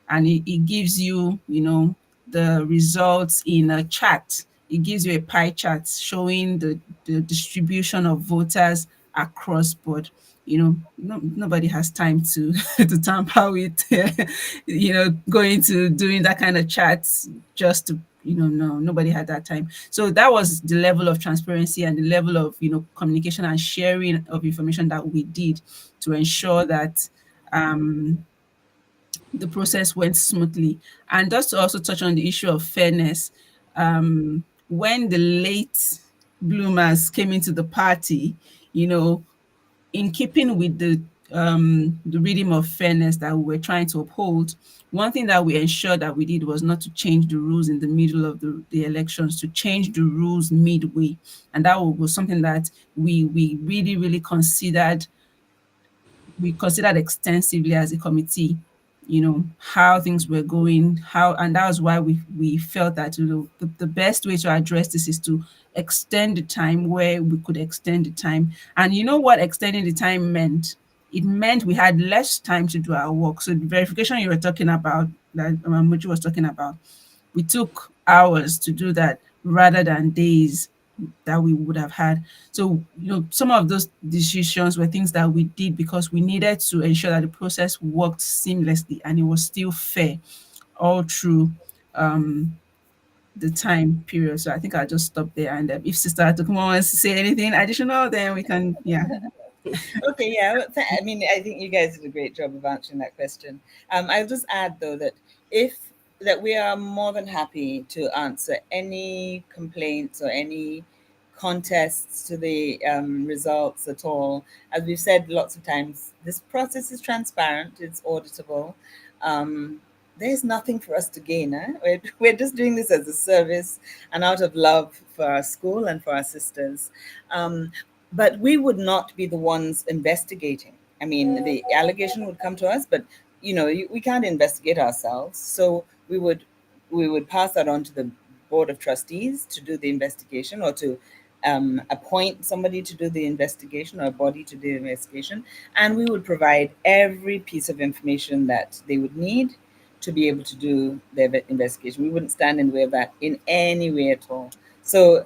and it gives you the results in a chart. It gives you a pie chart showing the distribution of voters across board. Nobody has time to to tamper with going to doing that kind of charts just to no, nobody had that time. So that was the level of transparency and the level of communication and sharing of information that we did to ensure that the process went smoothly. And just to also touch on the issue of fairness, when the late bloomers came into the party, in keeping with the rhythm of fairness that we were trying to uphold, one thing that we ensured that we did was not to change the rules in the middle of the elections, to change the rules midway. And that was something that we really, really considered extensively as a committee, how things were going, and that was why we felt that the best way to address this is to extend the time where we could extend the time. And you know what extending the time meant? It meant we had less time to do our work. So the verification you were talking about, that Moji was talking about, we took hours to do that. rather than days that we would have had. So, some of those decisions were things that we did because we needed to ensure that the process worked seamlessly and it was still fair all through the time period. So I think I'll just stop there. And if Sister Atukuma wants to say anything additional, then we can, yeah. Okay, yeah. I mean, I think you guys did a great job of answering that question. I'll just add though that we are more than happy to answer any complaints or any contests to the results at all. As we've said lots of times, this process is transparent, it's auditable. There's nothing for us to gain. We're just doing this as a service and out of love for our school and for our sisters. But we would not be the ones investigating. I mean, the allegation would come to us, but we can't investigate ourselves. So we would pass that on to the board of trustees to do the investigation, or to appoint somebody to do the investigation, or a body to do the investigation, and we would provide every piece of information that they would need to be able to do their investigation. We wouldn't stand in the way of that in any way at all. So,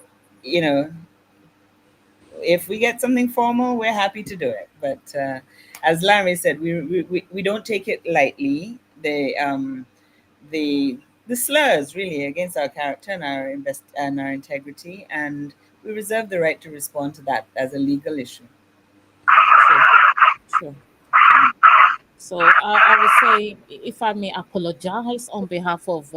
if we get something formal, we're happy to do it. But as Larry said, we don't take it lightly. The slurs really against our character and our integrity, and we reserve the right to respond to that as a legal issue. Sure. So I would say, if I may apologize on behalf of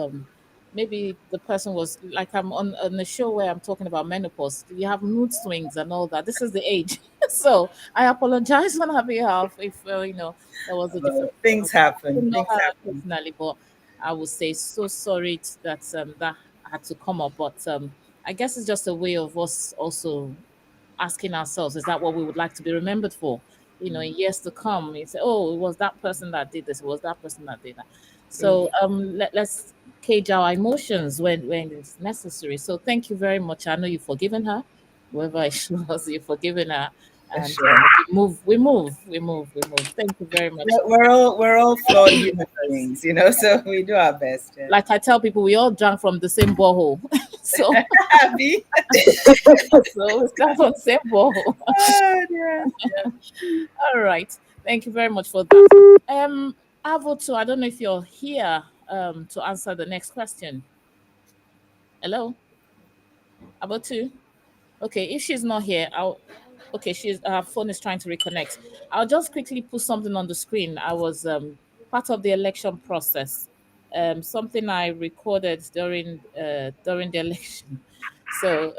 maybe the person was like, I'm on a show where I'm talking about menopause. You have mood swings and all that. This is the age. So I apologize on her behalf if there was a different. Things happen. I don't know Things her happen. personally, but I would say so sorry that that had to come up. But I guess it's just a way of us also asking ourselves, is that what we would like to be remembered for? In years to come, you say, oh, it was that person that did this, it was that person that did that. So let's cage our emotions when it's necessary. So thank you very much. I know you've forgiven her, whoever she was, you've forgiven her. And Sure. we move. Thank you very much. We're all flawed human beings, so we do our best. Yeah. Like I tell people, we all drank from the same borehole. So Happy. so we start on the same borehole. Oh, yeah. All right. Thank you very much for that. Avotu, I don't know if you're here to answer the next question. Hello? Avotu? Okay, if she's not here, her phone is trying to reconnect. I'll just quickly put something on the screen. I was part of the election process. Something I recorded during the election. So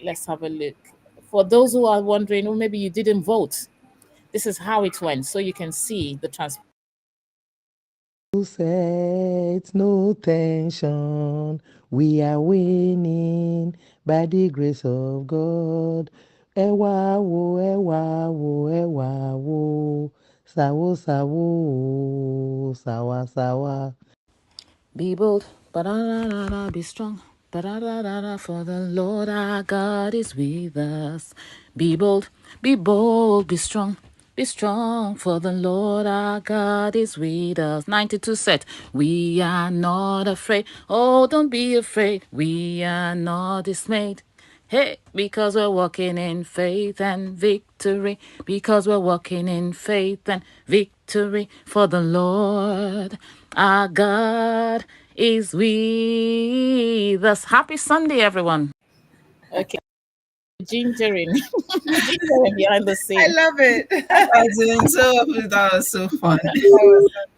let's have a look. For those who are wondering, oh, maybe you didn't vote, this is how it went, so you can see the transparency. Set no tension, we are winning by the grace of God. Ẹ wá wò, ẹ wá wò, ẹ wá wò, sawo sawo, sawa sawa. Be bold, ba-da-da-da-da, be strong, ba-da-da-da-da, for the Lord our God is with us. Be bold, be strong, for the Lord our God is with us. 92 set. We are not afraid. Oh, don't be afraid. We are not dismayed. Hey, because we're walking in faith and victory. Because we're walking in faith and victory. For the Lord our God is with us. Happy Sunday, everyone. Okay. Gingering behind the scene. I love it. That was so fun.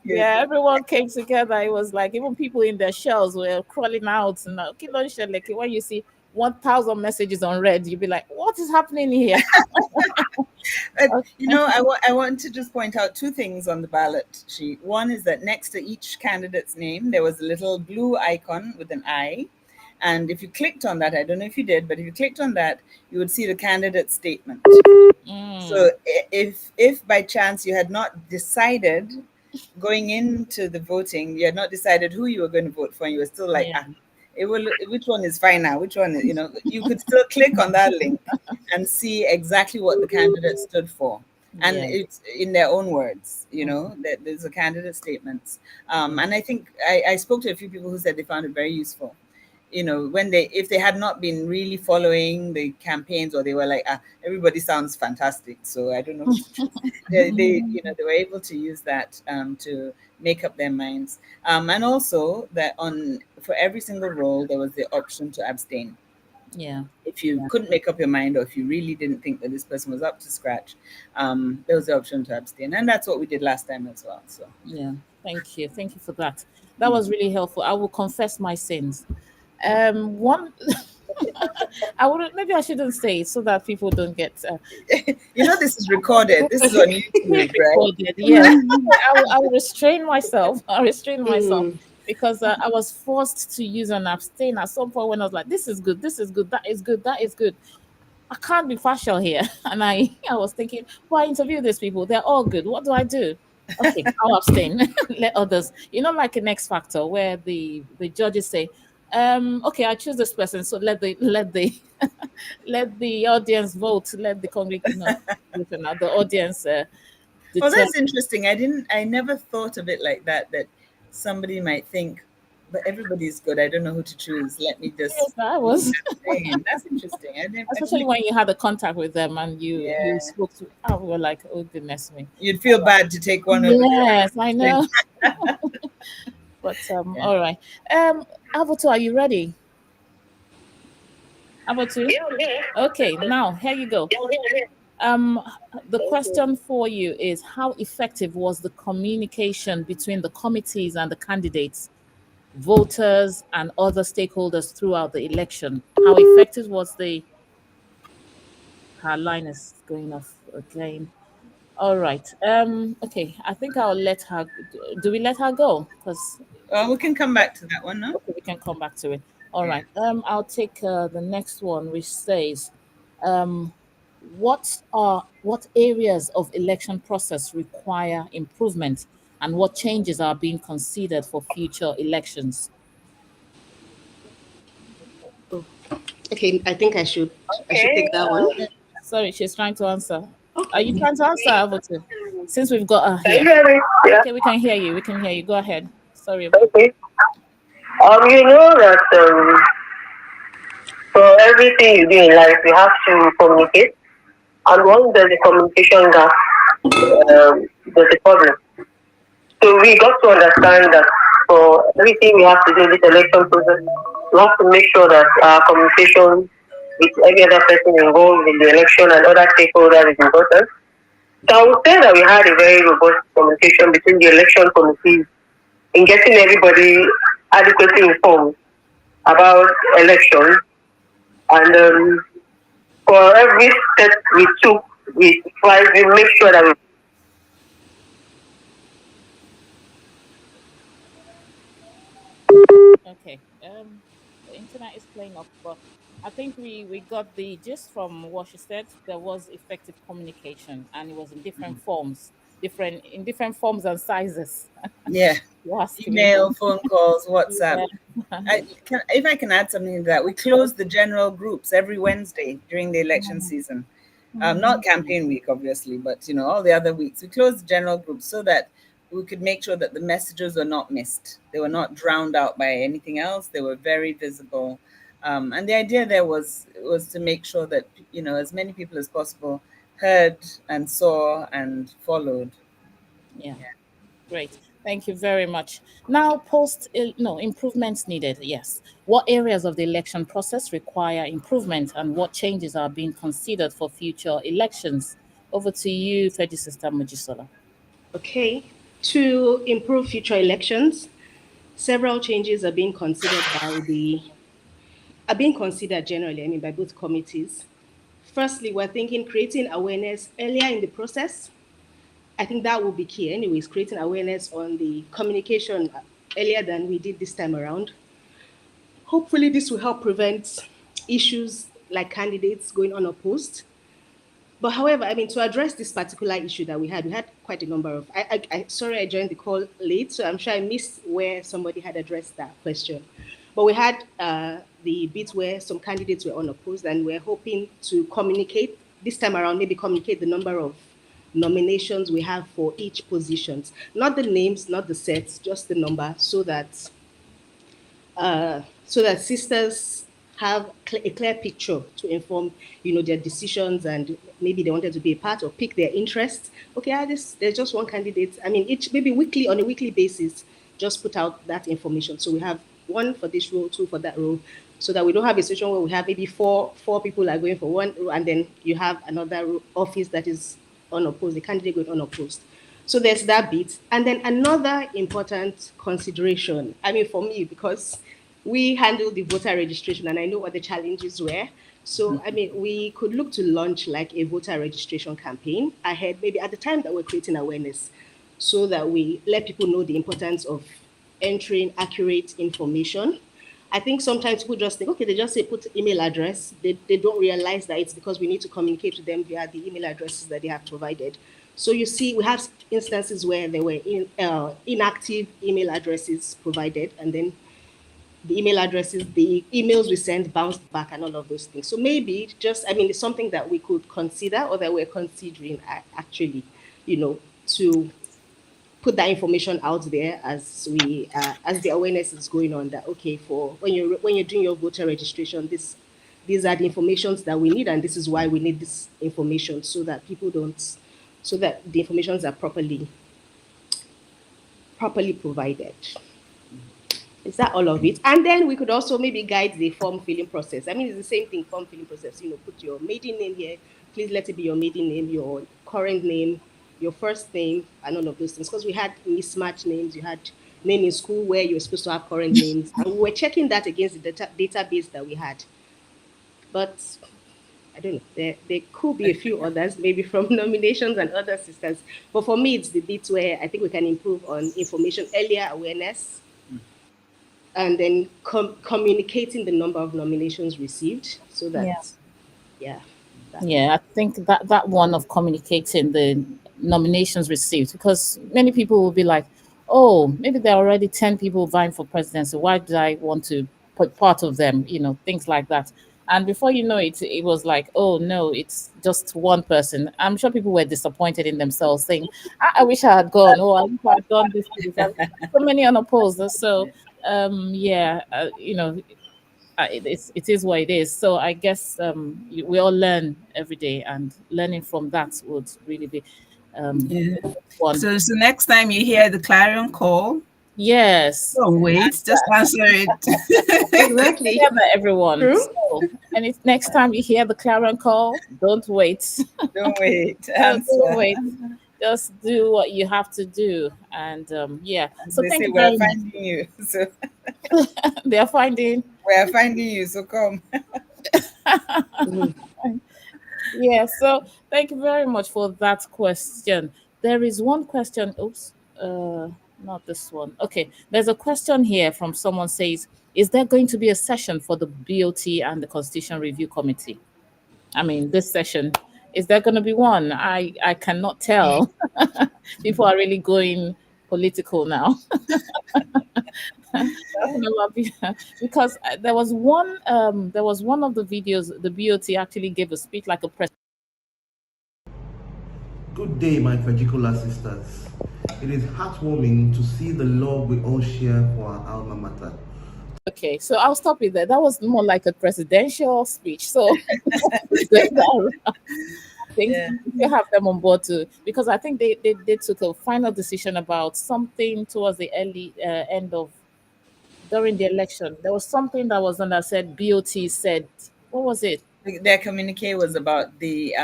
Yeah, everyone came together. It was like even people in their shells were crawling out. And like when you see 1,000 messages on red, you'll be like, what is happening here? But, I want to just point out two things on the ballot sheet. One is that next to each candidate's name, there was a little blue icon with an eye. And if you clicked on that, I don't know if you did, but if you clicked on that, you would see the candidate statement. So if by chance you had not decided going into the voting, you had not decided who you were going to vote for, and you were still like, which one is fine now? Which one, you could still click on that link and see exactly what the candidate stood for. And it's in their own words, that there's a candidate statements. And I think I spoke to a few people who said they found it very useful. if they had not been really following the campaigns, or they were like, everybody sounds fantastic, so I don't know who to choose. They were able to use that to make up their minds. And also that for every single role, there was the option to abstain. Yeah. If you couldn't make up your mind, or if you really didn't think that this person was up to scratch, there was the option to abstain. And that's what we did last time as well. So yeah, thank you for that. That was really helpful. I will confess my sins. One I wouldn't, maybe I shouldn't say it so that people don't get this is recorded. This is on YouTube, right? recorded. Yeah. I will restrain myself. Because I was forced to use an abstain at some point when I was like, this is good, that is good. I can't be partial here. And I was thinking, why interview these people? They're all good. What do I do? Okay, I'll abstain. Let others, like an X Factor where the judges say, okay, I choose this person, so let the let the audience vote, let the congregation the audience Well, that's interesting. I never thought of it like that somebody might think, but everybody's good, I don't know who to choose, let me just that was that's interesting. Especially when you had a contact with them and you spoke to we were like, oh goodness me, you'd feel bad to take one of yes, I know. But all right, Avotu, are you ready? Avotu? Okay, now here you go. The question for you is, how effective was the communication between the committees and the candidates, voters, and other stakeholders throughout the election? How effective was her line is going off again. All right. Okay, I think I'll let her. Do we let her go? Because we can come back to that one, no? Okay, we can come back to it. All right. I'll take the next one, which says, what areas of election process require improvement, and what changes are being considered for future elections? Okay, I think I should take that one. Sorry, she's trying to answer. Are you trying to answer, Avotu? Since we've got her here. Yeah. Okay, we can hear you. Go ahead. Sorry. Okay. You know that for everything you do in life, you have to communicate. And once there's a communication gap, there's a problem. So we got to understand that for everything we have to do in this election process, we have to make sure that our communication with every other person involved in the election and other stakeholders is important. So I would say that we had a very robust communication between the election committees in getting everybody adequately informed about elections. And for every step we took, we tried to make sure that we Okay. The internet is playing up, but I think we got the gist from what she said. There was effective communication, and it was in different forms, different forms and sizes. Yeah. Email, phone calls, WhatsApp. Yeah. If I can add something to that, we closed the general groups every Wednesday during the election season. Not campaign week, obviously, but all the other weeks. We closed the general groups so that we could make sure that the messages were not missed. They were not drowned out by anything else. They were very visible. And the idea there was to make sure that, as many people as possible heard and saw and followed. Yeah. Great. Thank you very much. Now, improvements needed. Yes. What areas of the election process require improvement, and what changes are being considered for future elections? Over to you, Feggi Sister Mojisola. Okay. To improve future elections, several changes are being considered generally, by both committees. Firstly, we're thinking creating awareness earlier in the process. I think that will be key. Anyways, creating awareness on the communication earlier than we did this time around. Hopefully, this will help prevent issues like candidates going unopposed. But however, to address this particular issue that we had quite a number of. Sorry, I joined the call late, so I'm sure I missed where somebody had addressed that question. But we had the bit where some candidates were unopposed, and we're hoping to communicate this time around, maybe communicate the number of nominations we have for each positions. Not the names, not the sets, just the number, so that so that sisters have a clear picture to inform, their decisions, and maybe they wanted to be a part or pick their interests. Okay, there's just one candidate. I mean, each maybe weekly on a weekly basis, just put out that information. So we have one for this role, two for that role, so that we don't have a situation where we have maybe four people are going for one role, and then you have another office that is unopposed, the candidate going unopposed. So there's that bit. And then another important consideration, I mean, for me, because we handle the voter registration and I know what the challenges were. So, I mean, we could look to launch like a voter registration campaign ahead, maybe at the time that we're creating awareness, so that we let people know the importance of entering accurate information. I think sometimes people just think, okay, they just say put email address. They don't realize that it's because we need to communicate with them via the email addresses that they have provided. So you see, we have instances where there were inactive email addresses provided, and then the email addresses, the emails we sent bounced back, and all of those things. So maybe just, I mean, it's something that we could consider, or that we're considering actually, to put that information out there as we as the awareness is going on, that okay, for when you're doing your voter registration, these are the informations that we need, and this is why we need this information, so that people don't, so that the informations are properly provided. Is that all of it? And then we could also maybe guide the form filling process. I mean, it's the same thing, form filling process. Put your maiden name here. Please let it be your maiden name, your current name, your first name, and all of those things. Because we had mismatched names. You had name in school where you were supposed to have current names. And we were checking that against the database that we had. But I don't know, there could be a few others, maybe from nominations and other systems. But for me, it's the bit where I think we can improve on information, earlier awareness, and then communicating the number of nominations received, so that, Yeah, I think that one of communicating the nominations received, because many people will be like, oh, maybe there are already 10 people vying for presidency. Why did I want to put part of them? Things like that. And before you know it, it was like, oh no, it's just one person. I'm sure people were disappointed in themselves, saying, I wish I had gone. Oh, I wish I had done this. So many unopposed. So, it is what it is. So I guess we all learn every day, and learning from that would really be Yeah. one. So next time you hear the clarion call, Yes. don't wait, just answer it. exactly. Yeah, everyone. True. So, and if next time you hear the clarion call, don't wait. Don't wait. Don't Answer. wait. Just do what you have to do, and So They thank say you we're very much. finding you. So They are finding. we're finding you. So come. Yeah, so thank you very much for that question. There is one question. Oops, not this one. Okay, there's a question here from someone says, is there going to be a session for the BOT and the Constitution Review Committee? I mean, this session, is there going to be one? I cannot tell. People are really going political now. Because there was one of the videos, the BOT actually gave a speech like a press. Good day, my Feggicolla sisters. It is heartwarming to see the love we all share for our alma mater. Okay, so I'll stop it there. That was more like a presidential speech. So I think we have them on board too, because I think they took a final decision about something towards the early end of during the election. There was something that was on that said BOT said, what was it? Their communique was about the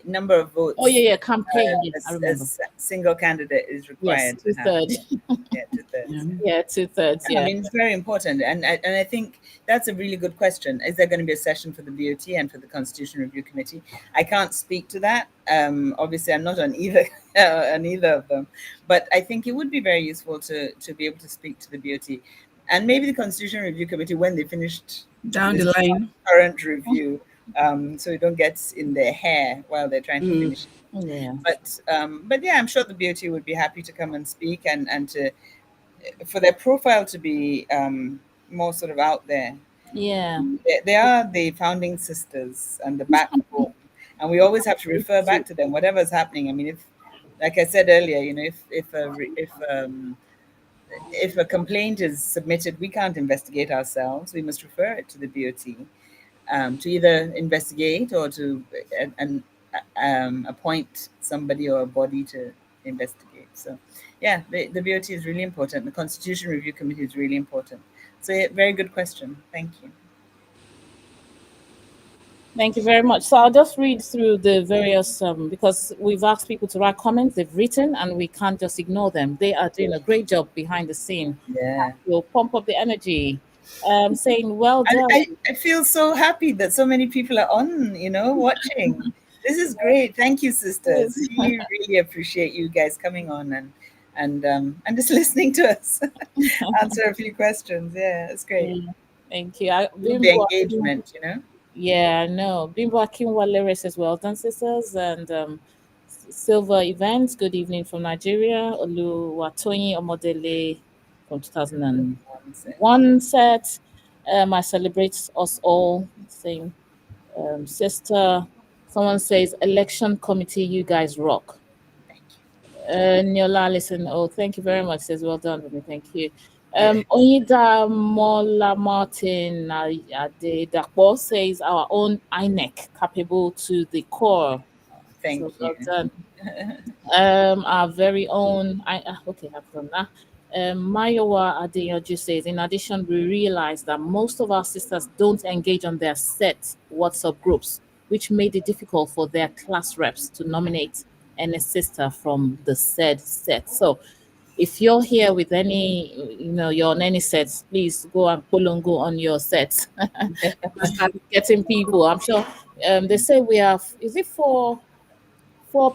number of votes. Oh yeah, campaign. Yes, I remember. A single candidate is required. Yes, 2/3. Yeah, 2/3. Yeah, 2/3. Yeah. I mean, it's very important, and I think that's a really good question. Is there going to be a session for the BOT and for the Constitution Review Committee? I can't speak to that. Obviously, I'm not on either of them, but I think it would be very useful to be able to speak to the BOT, and maybe the Constitution Review Committee when they finished Down the line. current review, so it don't get in their hair while they're trying to finish. Yeah. But yeah, I'm sure the BOT would be happy to come and speak and to for their profile to be more sort of out there. Yeah. They are the founding sisters and the backbone, and we always have to refer back to them, whatever's happening. I mean, if, like I said earlier, if if a complaint is submitted, we can't investigate ourselves. We must refer it to the BOT to either investigate or to appoint somebody or a body to investigate. So, yeah, the BOT is really important. The Constitution Review Committee is really important. So, yeah, very good question. Thank you. Thank you very much. So I'll just read through the various, because we've asked people to write comments, they've written, and we can't just ignore them. They are doing a great job behind the scene. Yeah. We'll pump up the energy. Saying, well done. I feel so happy that so many people are on, watching. This is great. Thank you, sisters. We really appreciate you guys coming on and just listening to us answer a few questions. Yeah, it's great. Thank you. The engagement, Yeah, I know. Bimbo Akinwale says, well done, sisters. And Silver Events, good evening from Nigeria. Oluwatoyin Omodele from 2001 set. I celebrate us all. Saying, sister, someone says, election committee, you guys rock. Niola, listen. Oh, thank you very much. Says, well done with me. Thank you. Oyida Mola Martin Adedapo says, our own INEC capable to the core. Thank you. Well done. Our very own, okay, I've done that. Mayowa Adeyoju says, in addition, we realize that most of our sisters don't engage on their set WhatsApp groups, which made it difficult for their class reps to nominate any sister from the said set. So if you're here with any, you're on any sets, please go and polongo on your sets. Start getting people. I'm sure they say we have, is it four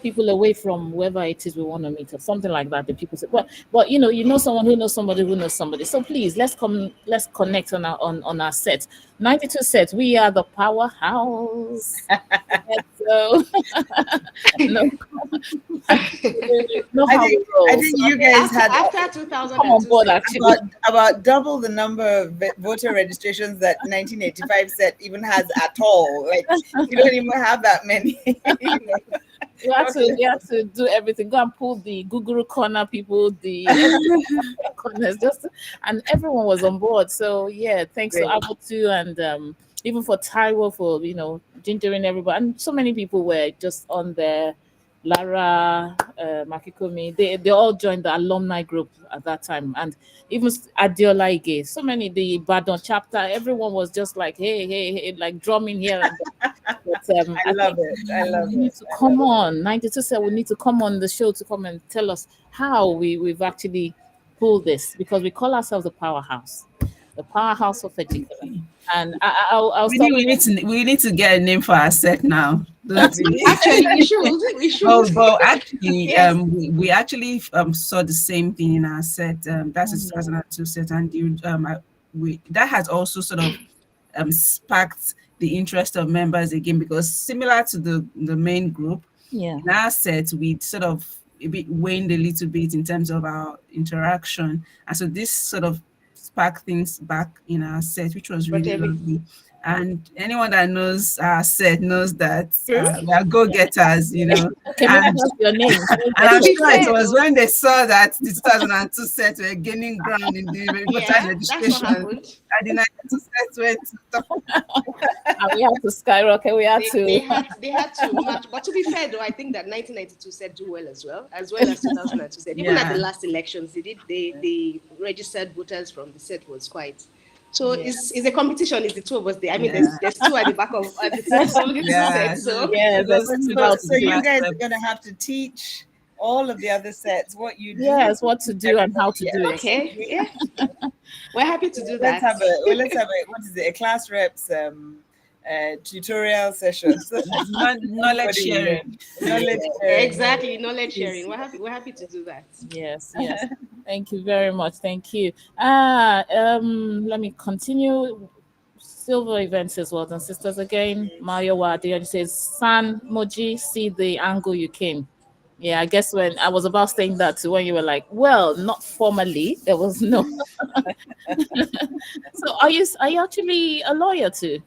people away from whoever it is we want to meet or something like that. The people say, but you know someone who knows somebody who knows somebody. So please let's connect on our set. 92 sets. We are the powerhouse. So no, I think you guys had after 2000 come on board actually. About double the number of voter registrations that 1985 set even has at all. Like you don't even have that many. You have to do everything. Go and pull the Google corner people, the corners, and everyone was on board. So yeah, thanks to Abutu and even for Taiwo for gingering everybody, and so many people were just on there. Lara, Makikomi, they all joined the alumni group at that time, and even Adiola Ige, so many, the Badon chapter, everyone was just like, hey, like drumming here. But, I love it. We need to come on. 92 said we need to come on the show to come and tell us how we've actually pulled this, because we call ourselves the powerhouse of Feggicolla. And we need to get a name for our set now. Actually, we should. Oh, but actually, yes. We actually saw the same thing in our set. That's a 2002 set, and that has also sort of sparked the interest of members again, because similar to the main group, in our set we sort of waned a little bit in terms of our interaction, and so this sort of sparked things back in our set, which was really lovely. And anyone that knows our set knows that we are go-getters, Can you your name? And I'm sure it was when they saw that the 2002 set were gaining ground in the voter registration, and the 92 set went to top. And we had to skyrocket. They had to match. But to be fair, though, I think that 1992 set do well as 2002 set. Even at the last elections, they registered voters from the set was quite. So it's a competition. It's the two of us there. I mean, there's two at the back of the set. So you guys are gonna have to teach all of the other sets what you do. Yes, what to do and how to do it. Okay. Yeah. We're happy to do let's that. Let's have a class reps tutorial session. Knowledge sharing. Exactly, knowledge sharing. We're happy to do that. Yes. Thank you very much. Thank you. Let me continue. Silver Events as well, and sisters again. Mario Wadi says, San Moji, see the angle you came. Yeah, I guess when I was about saying that to when you were like, well, not formally, there was no. So are you actually a lawyer too?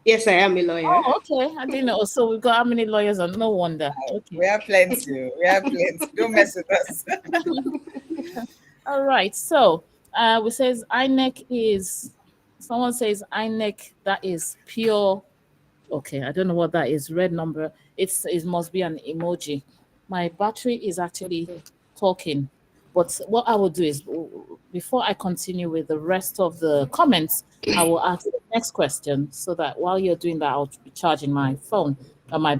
Yes, I am a lawyer. Oh, okay. I didn't know. So we've got how many lawyers? And no wonder. Okay. We have plenty. Don't mess with us. All right. So we says INEC is. Someone says INEC. That is pure. Okay, I don't know what that is. Red number. It must be an emoji. My battery is actually talking. But what I will do is, before I continue with the rest of the comments, I will ask the next question so that while you're doing that, I'll be charging my phone or my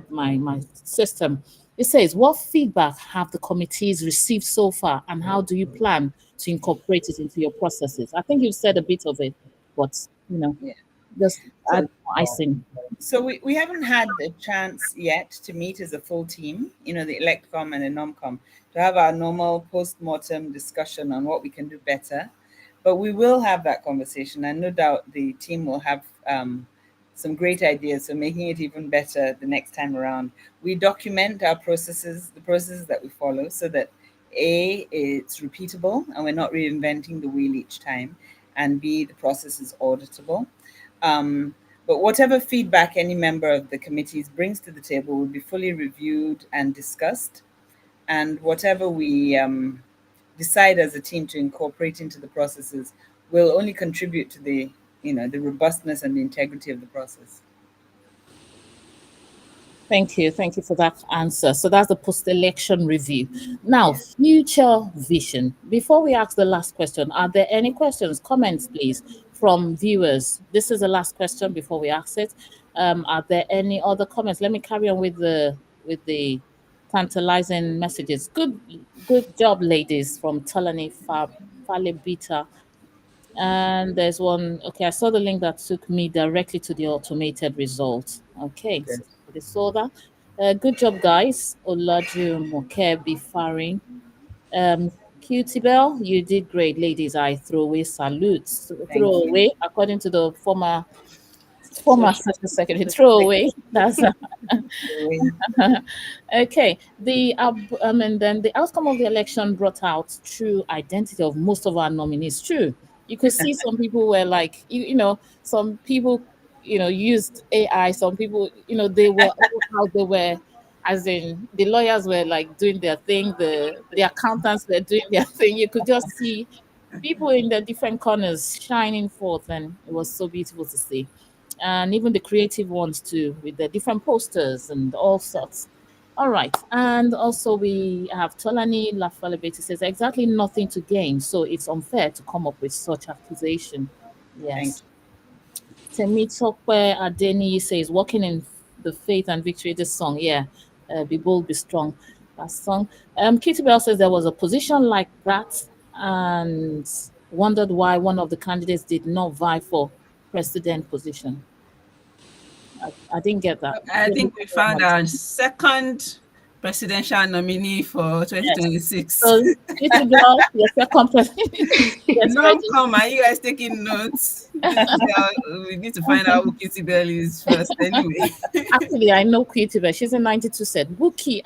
system. It says, what feedback have the committees received so far, and how do you plan to incorporate it into your processes? I think you've said a bit of it, but Yeah. just add So more icing. So we haven't had the chance yet to meet as a full team, the Electcomm and the Nomcomm, to have our normal post-mortem discussion on what we can do better. But we will have that conversation, and no doubt the team will have some great ideas for making it even better the next time around. We document our processes, the processes that we follow, so that A, it's repeatable and we're not reinventing the wheel each time, and B, the process is auditable. But whatever feedback any member of the committees brings to the table will be fully reviewed and discussed. And whatever we decide as a team to incorporate into the processes will only contribute to the robustness and the integrity of the process. Thank you. Thank you for that answer. So that's the post-election review. Now, future vision. Before we ask the last question, are there any questions, comments, please, from viewers? This is the last question before we ask it. Are there any other comments? Let me carry on with the tantalizing messages. Good job, ladies, from Talani Falebita. And there's one. Okay, I saw the link that took me directly to the automated results. Okay, Good. so they saw that. Good job, guys. Olaju Mokebi Farin. Cutie Bell, you did great, ladies. I throw away salutes. Thank Throw you. away, according to the former Social social secretary. Throw away. That's okay. And then the outcome of the election brought out true identity of most of our nominees. True. You could see some people were like, some people, used AI. Some people, they were how they were, as in the lawyers were like doing their thing, the accountants were doing their thing. You could just see people in the different corners shining forth, and it was so beautiful to see. And even the creative ones too, with the different posters and all sorts. All right. And also we have Tolani Lafalebeti says exactly nothing to gain. So it's unfair to come up with such accusation. Thank Yes. Temitope Adeni says walking in the faith and victory, this song. Yeah. Be bold, be strong. That song. Kitty Bell says there was a position like that and wondered why one of the candidates did not vie for president position. I didn't get that. I think we found our second presidential nominee for Yes. 2026. So, Kitty Bell, your second president. Get No, ready. come, are you guys taking notes? We need to find out who Kitty Bell is first, anyway. Actually, I know Kitty Bell. She's in 92 said, Buki,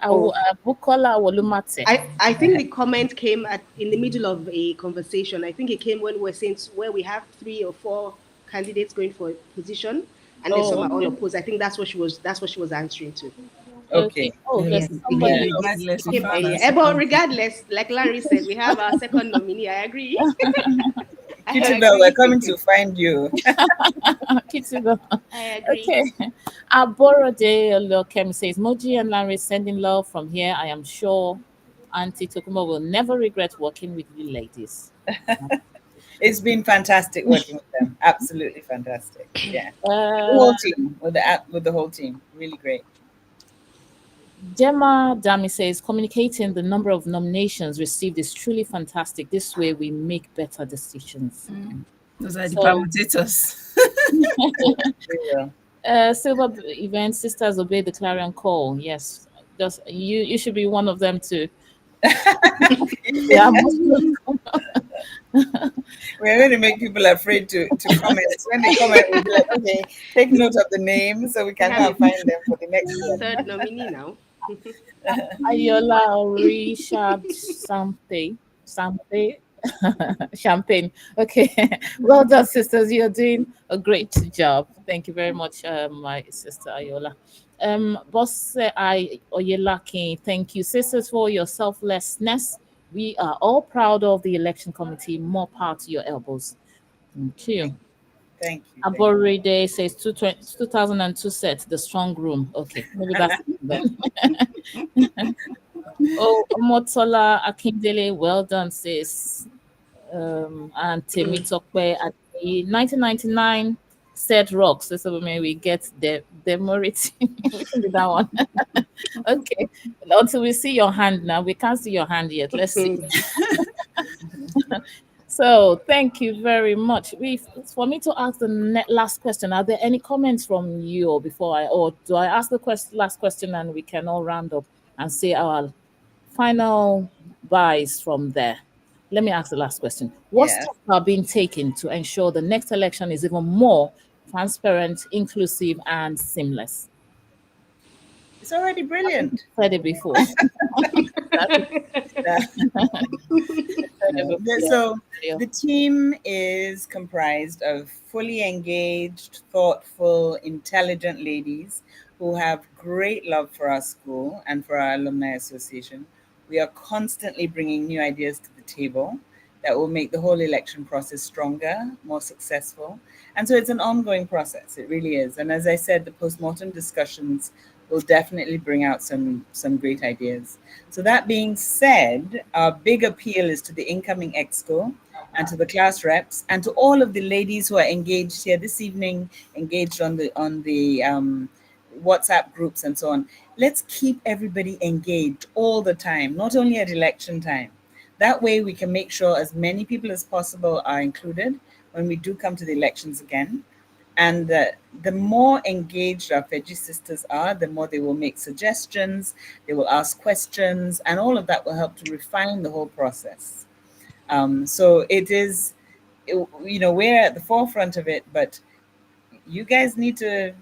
Bukola Wolumate. I think the comment came in the middle of a conversation. I think it came when we're saying where we have 3 or 4 candidates going for a position, and then some are all opposed. I think that's what she was answering to. Okay. Oh, there's somebody else. Regardless, we Came found earlier. our But regardless, like Larry said, we have our second nominee. I agree. Kitty Bell, we're coming to find you. Kitty Bell. I agree. Okay. Aborode Olokem says, Moji and Larry sending love from here. I am sure Auntie Tokumo will never regret working with you ladies. It's been fantastic working with them. Absolutely fantastic. Yeah. The Uh, whole team, with the whole team. Really great. Gemma Dami says, communicating the number of nominations received is truly fantastic. This way we make better decisions. Those are the So- permutators. Silver event sisters obey the clarion call. Yes, just you should be one of them too. Yeah, We're going to make people afraid to comment. When they comment, we'll be like, okay, take note of the name so we can now find them for the next one. Third nominee now. Ayola Richard Champagne. Okay. Well done, sisters. You're doing a great job. Thank you very much, my sister Ayola. Boss I Oyelaki, thank you, sisters, for your selflessness, We are all proud of the election committee. More power to your elbows. Thank you. Thank you. Aboride says 2002 set, the strong room. Okay, maybe that's then. Oh, Omotola Akindele, well done, sis. And Temitokwe at the 1999 said rocks. This is when we get the demority. We can do that one. Okay. Until we see your hand now. We can't see your hand yet. Let's see. So thank you very much. For me to ask the last question, are there any comments from you or do I ask the last question and we can all round up and say our final buys from there? Let me ask the last question. What Yeah. steps are being taken to ensure the next election is even more transparent, inclusive, and seamless? It's already brilliant. Said it before. So the team is comprised of fully engaged, thoughtful, intelligent ladies who have great love for our school and for our alumni association. We are constantly bringing new ideas to the table that will make the whole election process stronger, more successful. And so it's an ongoing process. It really is. And as I said, the postmortem discussions will definitely bring out some great ideas. So that being said, our big appeal is to the incoming exco and to the class reps and to all of the ladies who are engaged here this evening, engaged on the WhatsApp groups and so on. Let's keep everybody engaged all the time, not only at election time. That way we can make sure as many people as possible are included when we do come to the elections again. And the more engaged our Feggi sisters are, the more they will make suggestions, they will ask questions, and all of that will help to refine the whole process. So it is, we're at the forefront of it, but you guys need to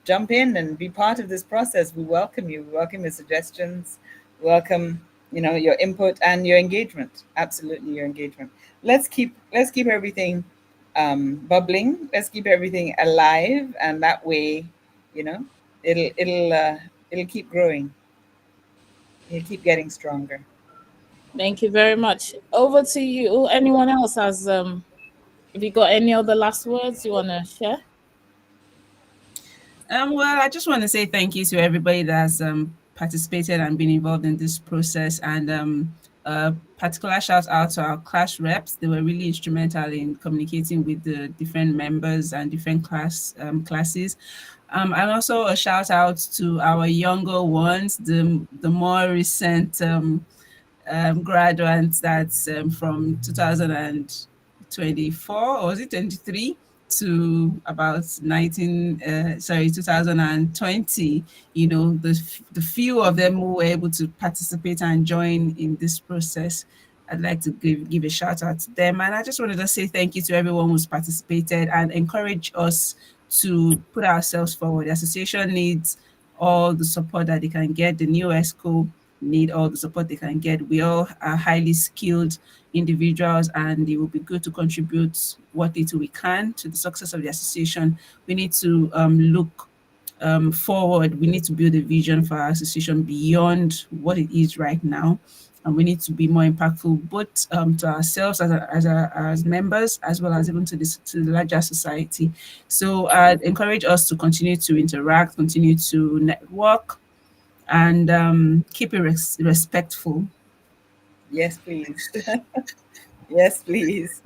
jump in and be part of this process. We welcome you. We welcome your suggestions. We welcome, your input and your engagement. Absolutely, your engagement. Let's keep everything bubbling. Let's keep everything alive, and that way, it'll keep growing. It'll keep getting stronger. Thank you very much. Over to you. Anyone else has have you got any other last words you want to share? Well, I just want to say thank you to everybody that's participated and been involved in this process, and particular shout out to our class reps. They were really instrumental in communicating with the different members and different classes. And also a shout out to our younger ones, the more recent graduates that's from 2024, or was it 23 to about 2020. The few of them who were able to participate and join in this process, I'd like to give a shout out to them. And I just wanted to say thank you to everyone who's participated and encourage us to put ourselves forward. The association needs all the support that they can get. The new ESCO need all the support they can get. We all are highly skilled individuals, and it will be good to contribute what little we can to the success of the association. We need to look forward. We need to build a vision for our association beyond what it is right now, and we need to be more impactful both to ourselves as members, as well as even to the larger society. So I'd encourage us to continue to interact, continue to network, and keep it respectful. Yes, please. Yes, please.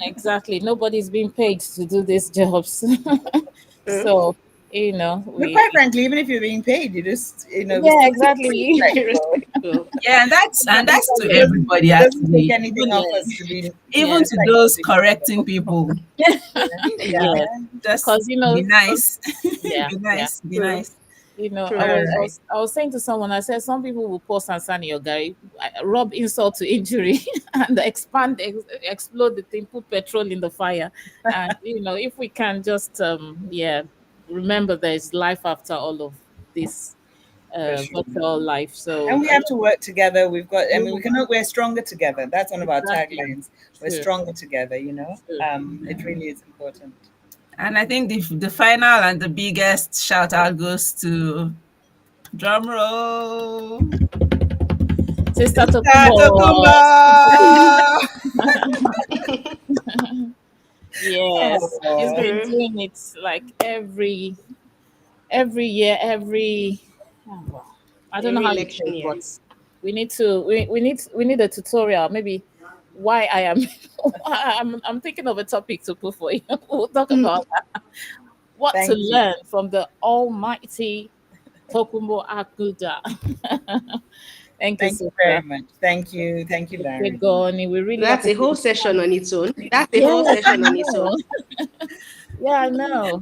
Exactly. Nobody's being paid to do these jobs. So, quite frankly, even if you're being paid, you just, yeah, exactly. Yeah, and that's to everybody. Doesn't take Actually, anything off us to be, even to those correcting people. Yeah, just because be nice. Yeah, be nice. yeah. Be nice. I was saying to someone, I said some people will pour Sansani or Gary, rub insult to injury, and explode the thing, put petrol in the fire, and if we can just remember there's life after all of this virtual life. So and we have to work together. We're stronger together. That's one of our taglines. We're stronger together. It really is important. And I think the final and the biggest shout out goes to drum roll Sister Tokumbo. Tokumbo. Yes, she's been Oh, doing it like every year, oh, well, I don't know Every how you election say, year. but we need a tutorial, maybe why I am I'm thinking of a topic to put for you. We'll talk about what to thank you. learn from the almighty Tokumbo Akuda. Thank you, Thank you very sister. much. Thank you. Thank you, Larry. Goni. We really That's a appreciate whole it. session on its own. That's a whole Yes, I session on its own. know. Yeah, I know.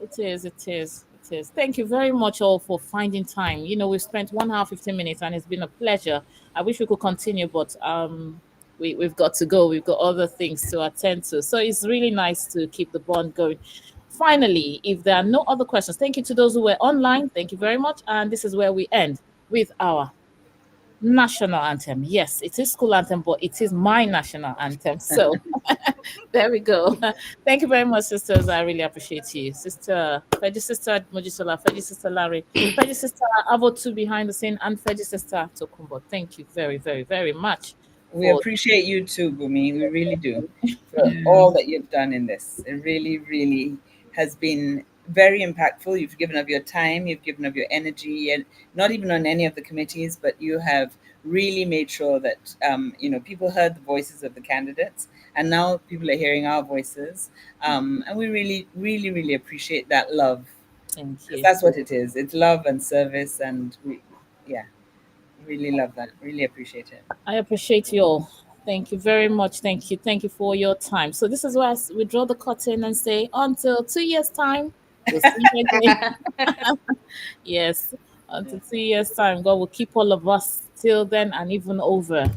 It is, it is, it is. Thank you very much all for finding time. We've spent 1 hour, 15 minutes, and it's been a pleasure. I wish we could continue, but we've got to go. We've got other things to attend to. So it's really nice to keep the bond going. Finally, if there are no other questions, thank you to those who were online. Thank you very much. And this is where we end with our national anthem. Yes, it is school anthem, but it is my national anthem. So there we go. Thank you very much, sisters. I really appreciate you. Sister Feggy Sister Mojisola, Feggy Sister Larry, Feggy Sister Avotu behind the scene, and Feggy Sister Tokumbo. Thank you very, very, very much We for appreciate you too, Bumi. We really do, for Yeah. all that you've done in this. It really, really has been very impactful. You've given of your time, you've given of your energy, and not even on any of the committees, but you have really made sure that people heard the voices of the candidates, and now people are hearing our voices, and we really, really, really appreciate that love, thank because you. that's what it is. It's love and service, and yeah, really love that. Really appreciate it. I appreciate you all. Thank you very much. Thank you. Thank you for your time. So this is where we draw the curtain and say until 2 years' time, we'll see you again. Yes. Until 2 years' time, God will keep all of us till then and even over.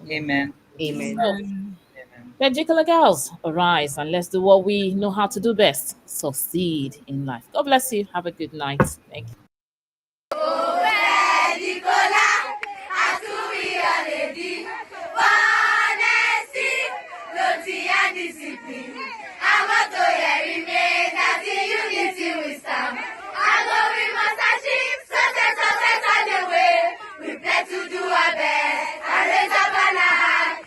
Amen. Amen. Amen. So, Amen. Amen. Feggicolla girls, arise and let's do what we know how to do best: succeed in life. God bless you. Have a good night. Thank you.